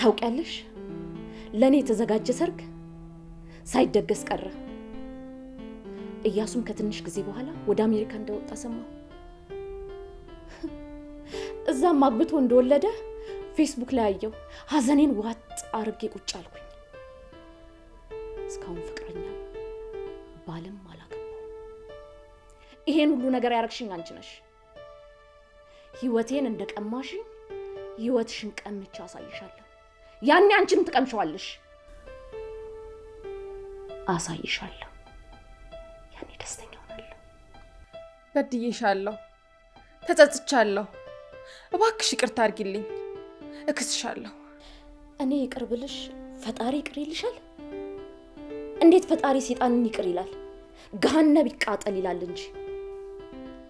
ታውቂያለሽ፣ ለኔ የተዘጋጀ ሰርግ ሳይደገስ ቀረ። እያሱም ከትንሽ ጊዜ በኋላ ወደ አሜሪካ እንደወጣ ሰማሁ። እዛም አግብቶ እንደወለደ ፌስቡክ ላይ አየሁ። ሀዘኔን ዋጥ አርጌ ቁጭ አልኩኝ። እስካሁን ፍቅረኛ ባለም አላገባው። ይሄን ሁሉ ነገር ያረግሽኝ አንቺ ነሽ። ህይወቴን እንደቀማሽኝ ህይወትሽን ቀምቼ አሳይሻለሁ። ያኔ አንቺም ትቀምሻለሽ። አሳይሻለሁ። ያኔ ደስተኛ ሆናለሁ። በድዬሻለሁ፣ ተጸጽቻለሁ። እባክሽ ይቅርታ አድርጊልኝ። እክስሻለሁ። እኔ ይቅር ብልሽ ፈጣሪ ይቅር ይልሻል? እንዴት ፈጣሪ ሰይጣንን ይቅር ይላል? ገሃነም ይቃጠል ይላል እንጂ።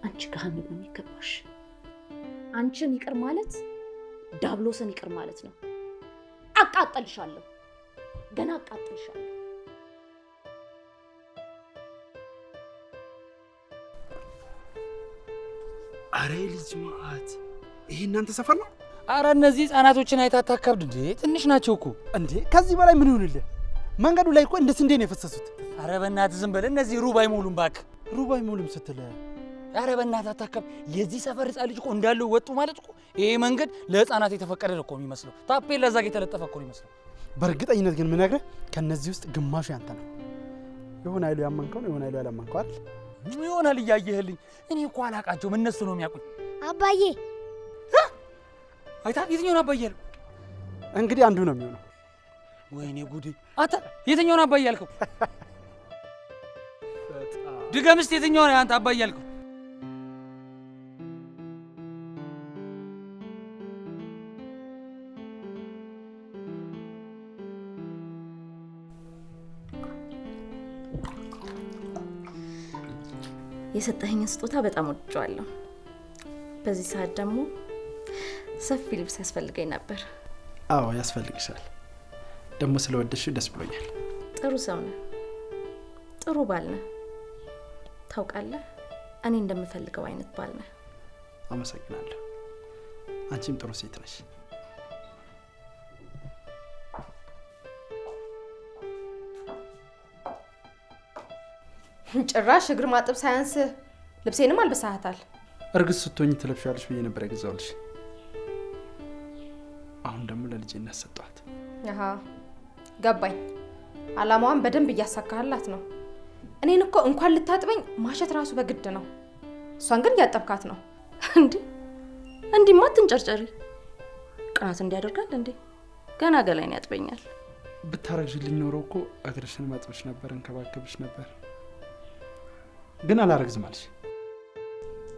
አንቺ ገሃነም ነው የሚገባሽ። አንቺን ይቅር ማለት ዳብሎስን ይቅር ማለት ነው። አቃጥልሻለሁ። ገና አቃጥልሻለሁ። አረ ልጅ ማአት ይሄ እናንተ ሰፈር ነው? አረ እነዚህ ህፃናቶችን አይታ አታካብድ እንዴ! ትንሽ ናቸው እኮ እንዴ። ከዚህ በላይ ምን ይሁንልህ? መንገዱ ላይ እኮ እንደ ስንዴ ነው የፈሰሱት። አረ በእናትህ ዝም በል። እነዚህ ሩብ አይሞሉም እባክህ። ሩብ አይሞሉም ስትል? አረ በእናትህ አታካብድ። የዚህ ሰፈር ህፃን ልጅ እኮ እንዳለው ወጡ ማለት እኮ ይሄ መንገድ ለህፃናት የተፈቀደ እኮ የሚመስለው። ታፔላ እዛ ጋር የተለጠፈ እኮ ነው የሚመስለው። በእርግጠኝነት ግን ምነግርህ ከነዚህ ውስጥ ግማሹ ያንተ ነው። የሆነ አይሉ ያመንከው ነው፣ የሆነ አይሉ ያላመንከው አይደል? ይሆናል እያየህልኝ። እኔ እኮ አላቃቸውም፣ እነሱ ነው የሚያውቁኝ። አባዬ አይታ የትኛውን አባዬ ያልኩ? እንግዲህ አንዱ ነው የሚሆነው። ወይኔ ጉዴ! አንተ የትኛውን አባዬ ያልከው? ድገም እስኪ፣ የትኛውን አንተ አባዬ ያልከው? የሰጠኸኝ ስጦታ በጣም ወድጄዋለሁ። በዚህ ሰዓት ደግሞ ሰፊ ልብስ ያስፈልገኝ ነበር። አዎ ያስፈልግሻል። ደግሞ ስለወደድሽው ደስ ብሎኛል። ጥሩ ሰው ነህ፣ ጥሩ ባል ነህ። ታውቃለህ፣ እኔ እንደምፈልገው አይነት ባል ነህ። አመሰግናለሁ። አንቺም ጥሩ ሴት ነሽ። ጭራሽ እግር ማጠብ ሳያንስ ልብሴንም አልበሳሃታል። እርግጥ ስትሆኝ ትለብሻለሽ ብዬ ነበር የገዛሁልሽ። አሁን ደግሞ ለልጄ እናሰጣት። አሃ ገባኝ። አላማዋን በደንብ እያሳካህላት ነው። እኔን እኮ እንኳን ልታጥበኝ ማሸት ራሱ በግድ ነው። እሷን ግን እያጠብካት ነው። እንዲህማ አትንጨርጨሪ። ቅናት እንዲያደርጋል እንዴ? ገና ገላይን ያጥበኛል። ብታረግዥልኝ ኖሮ እኮ እግርሽን ማጥብሽ ነበር፣ እንከባከብሽ ነበር። ግን አላረግዝም አልሽ።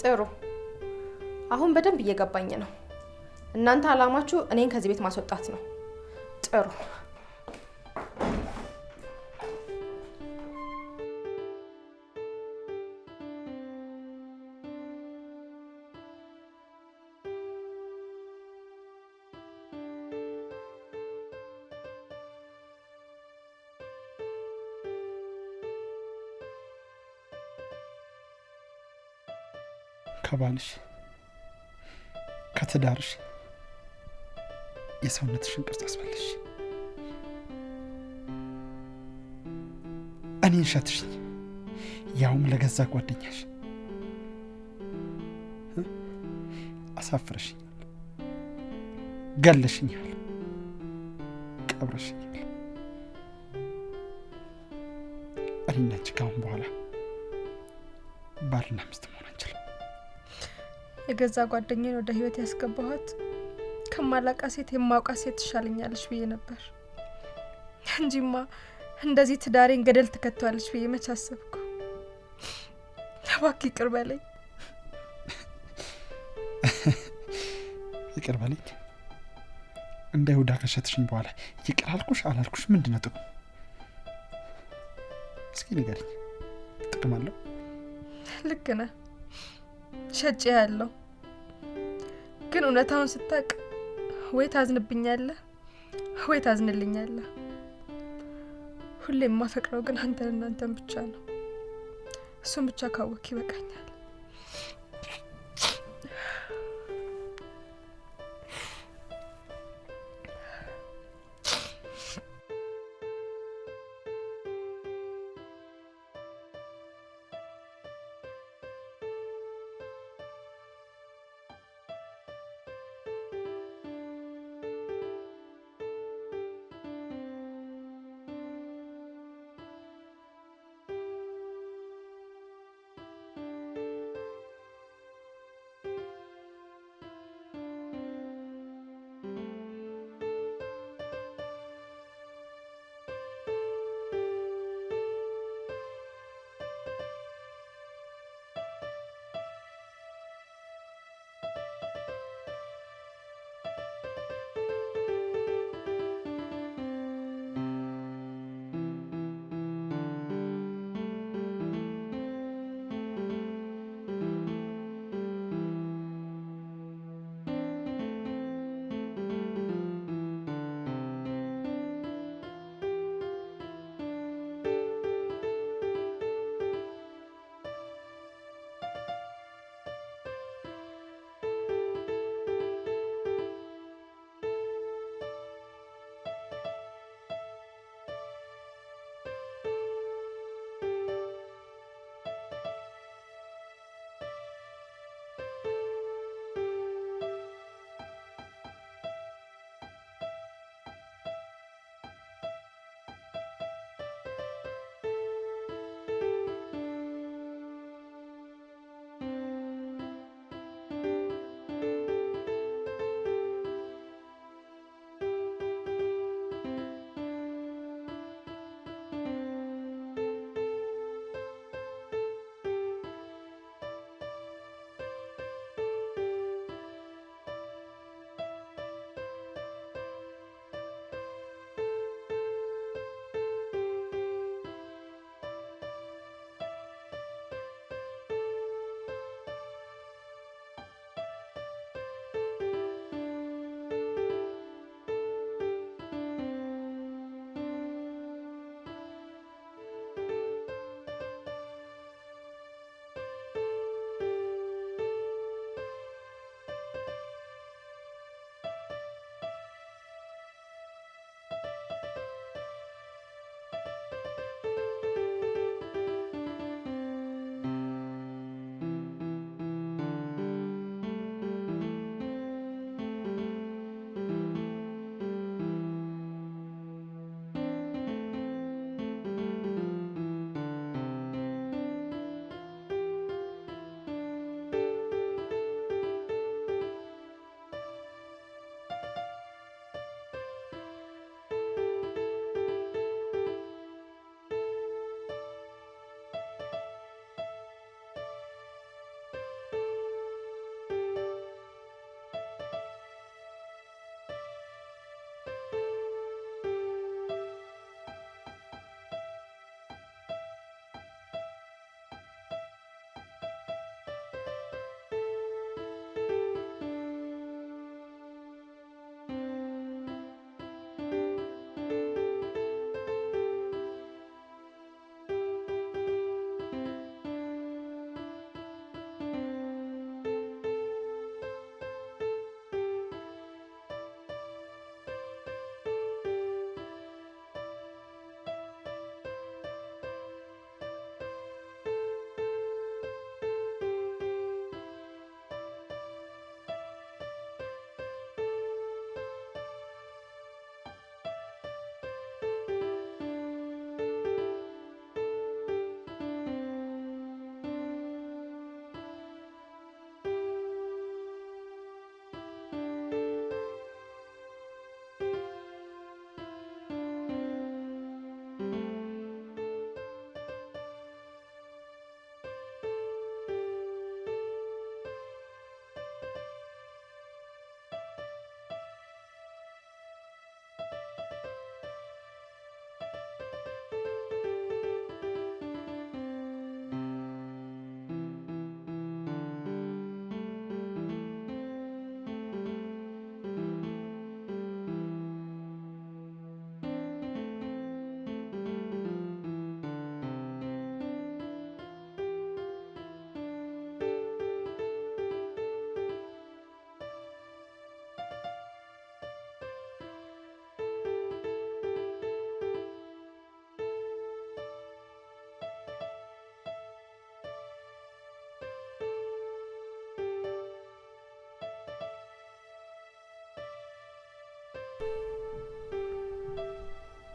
ጥሩ፣ አሁን በደንብ እየገባኝ ነው። እናንተ አላማችሁ እኔን ከዚህ ቤት ማስወጣት ነው። ጥሩ። ከባልሽ ከትዳርሽ የሰውነትሽን ቅርጽ አስፈልሽ። እኔን ሸትሽኝ፣ ያውም ለገዛ ጓደኛሽ። አሳፍረሽኛል፣ ገለሽኛል፣ ቀብረሽኛል። እኔና አንቺ ካሁን በኋላ ባልና ሚስት መሆን አንችልም። የገዛ ጓደኛዬን ወደ ህይወት ያስገባኋት ከማላቃ ሴት የማውቃት ሴት ትሻለኛለች ብዬ ነበር እንጂማ እንደዚህ ትዳሬን ገደል ትከተዋለች ብዬ መች አሰብኩ። እባክህ ይቅር በለኝ። ይቅር በለኝ። እንደ ይሁዳ ከሸትሽኝ በኋላ ይቅር አልኩሽ አላልኩሽ ምንድን ነው ጥቅሙ? እስኪ ንገሪኝ። ጥቅም አለው? ልክ ነህ፣ ሸጬ ያለው ግን እውነታውን ስታቅ ወይ ታዝንብኛለህ ወይ ታዝንልኛለህ። ሁሌም የማፈቅረው ግን አንተን ብቻ ነው። እሱን ብቻ ካወክ ይበቃኛል።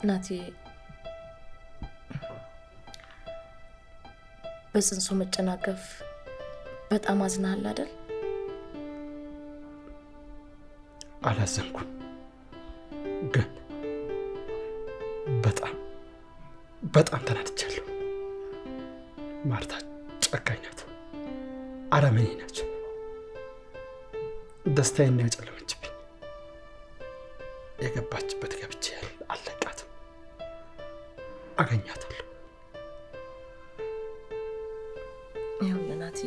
ናቲ በጽንሱ መጨናገፍ በጣም አዝናሃል አይደል? አላዘንኩም፣ ግን በጣም ተናድቻለሁ። ማርታ ጨካኝ ናት፣ አረመኔ ናቸው። ደስታዬን ያጨለመችብኝ። የገባችበት ገብቼ አልለቃትም፣ አገኛታለሁ። ይኸውልህ ናቲ፣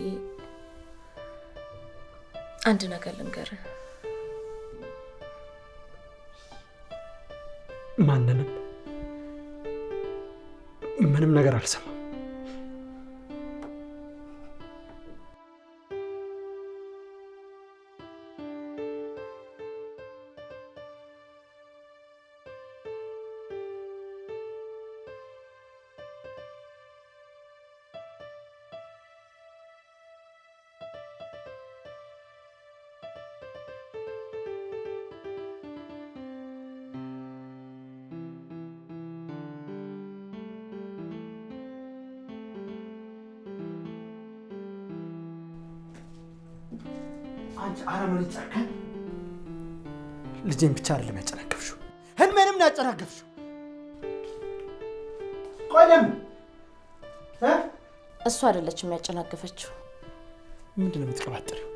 አንድ ነገር ልንገርህ። ምንም ነገር አልሰማም። አንቺ አረመኔ ጨካኝ! ልጄን ብቻ አይደለም ያጨናገፍሽው፣ ህልሜንም ነው ያጨናገፍሽው። ቆይ ለምን? እሱ አይደለችም ያጨናገፈችው። ምንድን ነው የምትቀባጥሪው?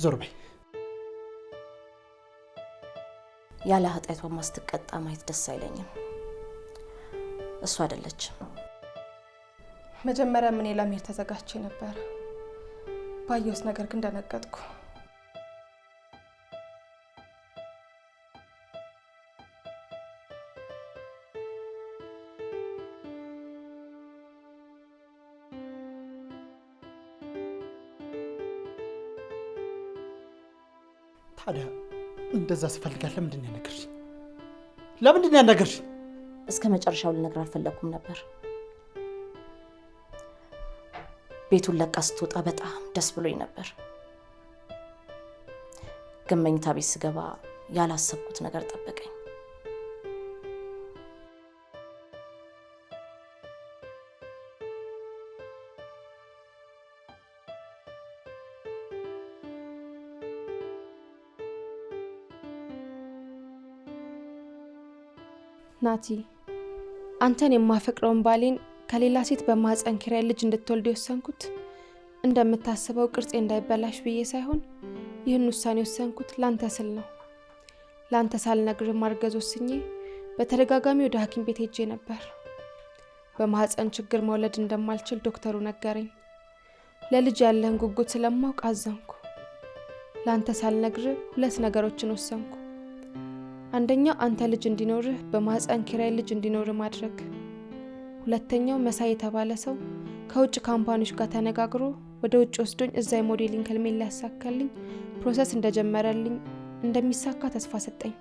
ዞር በይ። ያለ ኃጢአቷ ማስትቀጣ ማየት ደስ አይለኝም። እሱ አይደለችም። መጀመሪያ ምን ለመሄድ ተዘጋጅቼ ነበር። ባየሁት ነገር ግን ደነገጥኩ። ታዲያ እንደዛ ስፈልጋት ለምንድን ነው ያነገርሽኝ? ለምንድን ነው ያነገርሽኝ? እስከ መጨረሻው ልነግር አልፈለኩም ነበር። ቤቱን ለቃ ስትወጣ በጣም ደስ ብሎኝ ነበር። ግን መኝታ ቤት ስገባ ያላሰብኩት ነገር ጠበቀኝ። ናቲ፣ አንተን የማፈቅረውን ባሌን ከሌላ ሴት በማህፀን ኪራይ ልጅ እንድትወልድ የወሰንኩት እንደምታስበው ቅርጼ እንዳይበላሽ ብዬ ሳይሆን ይህን ውሳኔ የወሰንኩት ላንተ ስል ነው። ላንተ ሳልነግርህ ማርገዝ ወስኜ በተደጋጋሚ ወደ ሐኪም ቤት ሄጄ ነበር። በማህፀን ችግር መውለድ እንደማልችል ዶክተሩ ነገረኝ። ለልጅ ያለህን ጉጉት ስለማውቅ አዘንኩ። ላንተ ሳልነግርህ 2 ነገሮችን ወሰንኩ። አንደኛ አንተ ልጅ እንዲኖርህ በማህፀን ኪራይ ልጅ እንዲኖርህ ማድረግ። ሁለተኛው መሳይ የተባለ ሰው ከውጭ ካምፓኒዎች ጋር ተነጋግሮ ወደ ውጭ ወስዶኝ እዛ የሞዴሊንግ ህልሜን ሊያሳካልኝ ፕሮሰስ እንደጀመረልኝ እንደሚሳካ ተስፋ ሰጠኝ።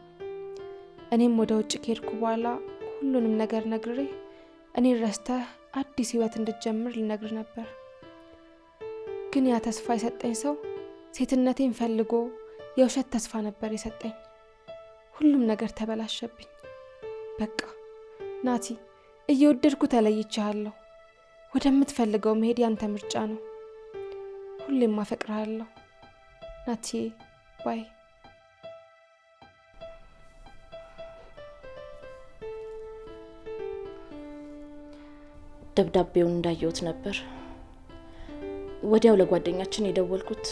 እኔም ወደ ውጭ ከሄድኩ በኋላ ሁሉንም ነገር ነግሬ እኔን ረስተህ አዲስ ህይወት እንድጀምር ልነግር ነበር። ግን ያ ተስፋ የሰጠኝ ሰው ሴትነቴን ፈልጎ የውሸት ተስፋ ነበር የሰጠኝ። ሁሉም ነገር ተበላሸብኝ። በቃ ናቲ፣ እየወደድኩ ተለይቻለሁ። ወደምትፈልገው መሄድ ያንተ ምርጫ ነው። ሁሌም አፈቅርሃለሁ ናቲ። ባይ። ደብዳቤውን እንዳየሁት ነበር ወዲያው ለጓደኛችን የደወልኩት።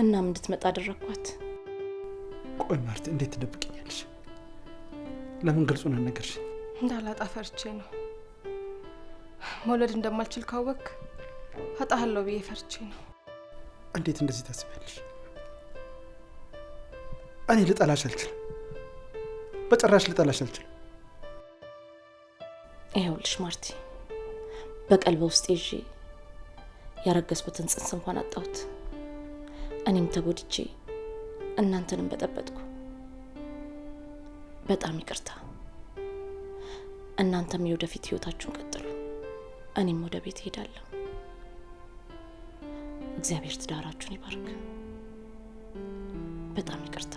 እናም እንድትመጣ አደረኳት። ቆይ ማርት፣ እንዴት ትደብቅኛለሽ? ለምን ግልጹን አልነገርሽኝ? እንዳላጣ ፈርቼ ነው። መውለድ እንደማልችል ካወቅ አጣሃለሁ ብዬ ፈርቼ ነው። እንዴት እንደዚህ ታስቢያለሽ? እኔ ልጠላሽ አልችልም፣ በጭራሽ ልጠላሽ አልችልም። ይኸውልሽ ማርቲ፣ በቀልበ ውስጥ ይዤ ያረገዝኩትን ጽንስ እንኳን አጣሁት። እኔም ተጎድቼ እናንተንም በጠበጥኩ። በጣም ይቅርታ። እናንተም የወደፊት ህይወታችሁን ቀጥሉ፣ እኔም ወደ ቤት ሄዳለሁ። እግዚአብሔር ትዳራችሁን ይባርክ። በጣም ይቅርታ።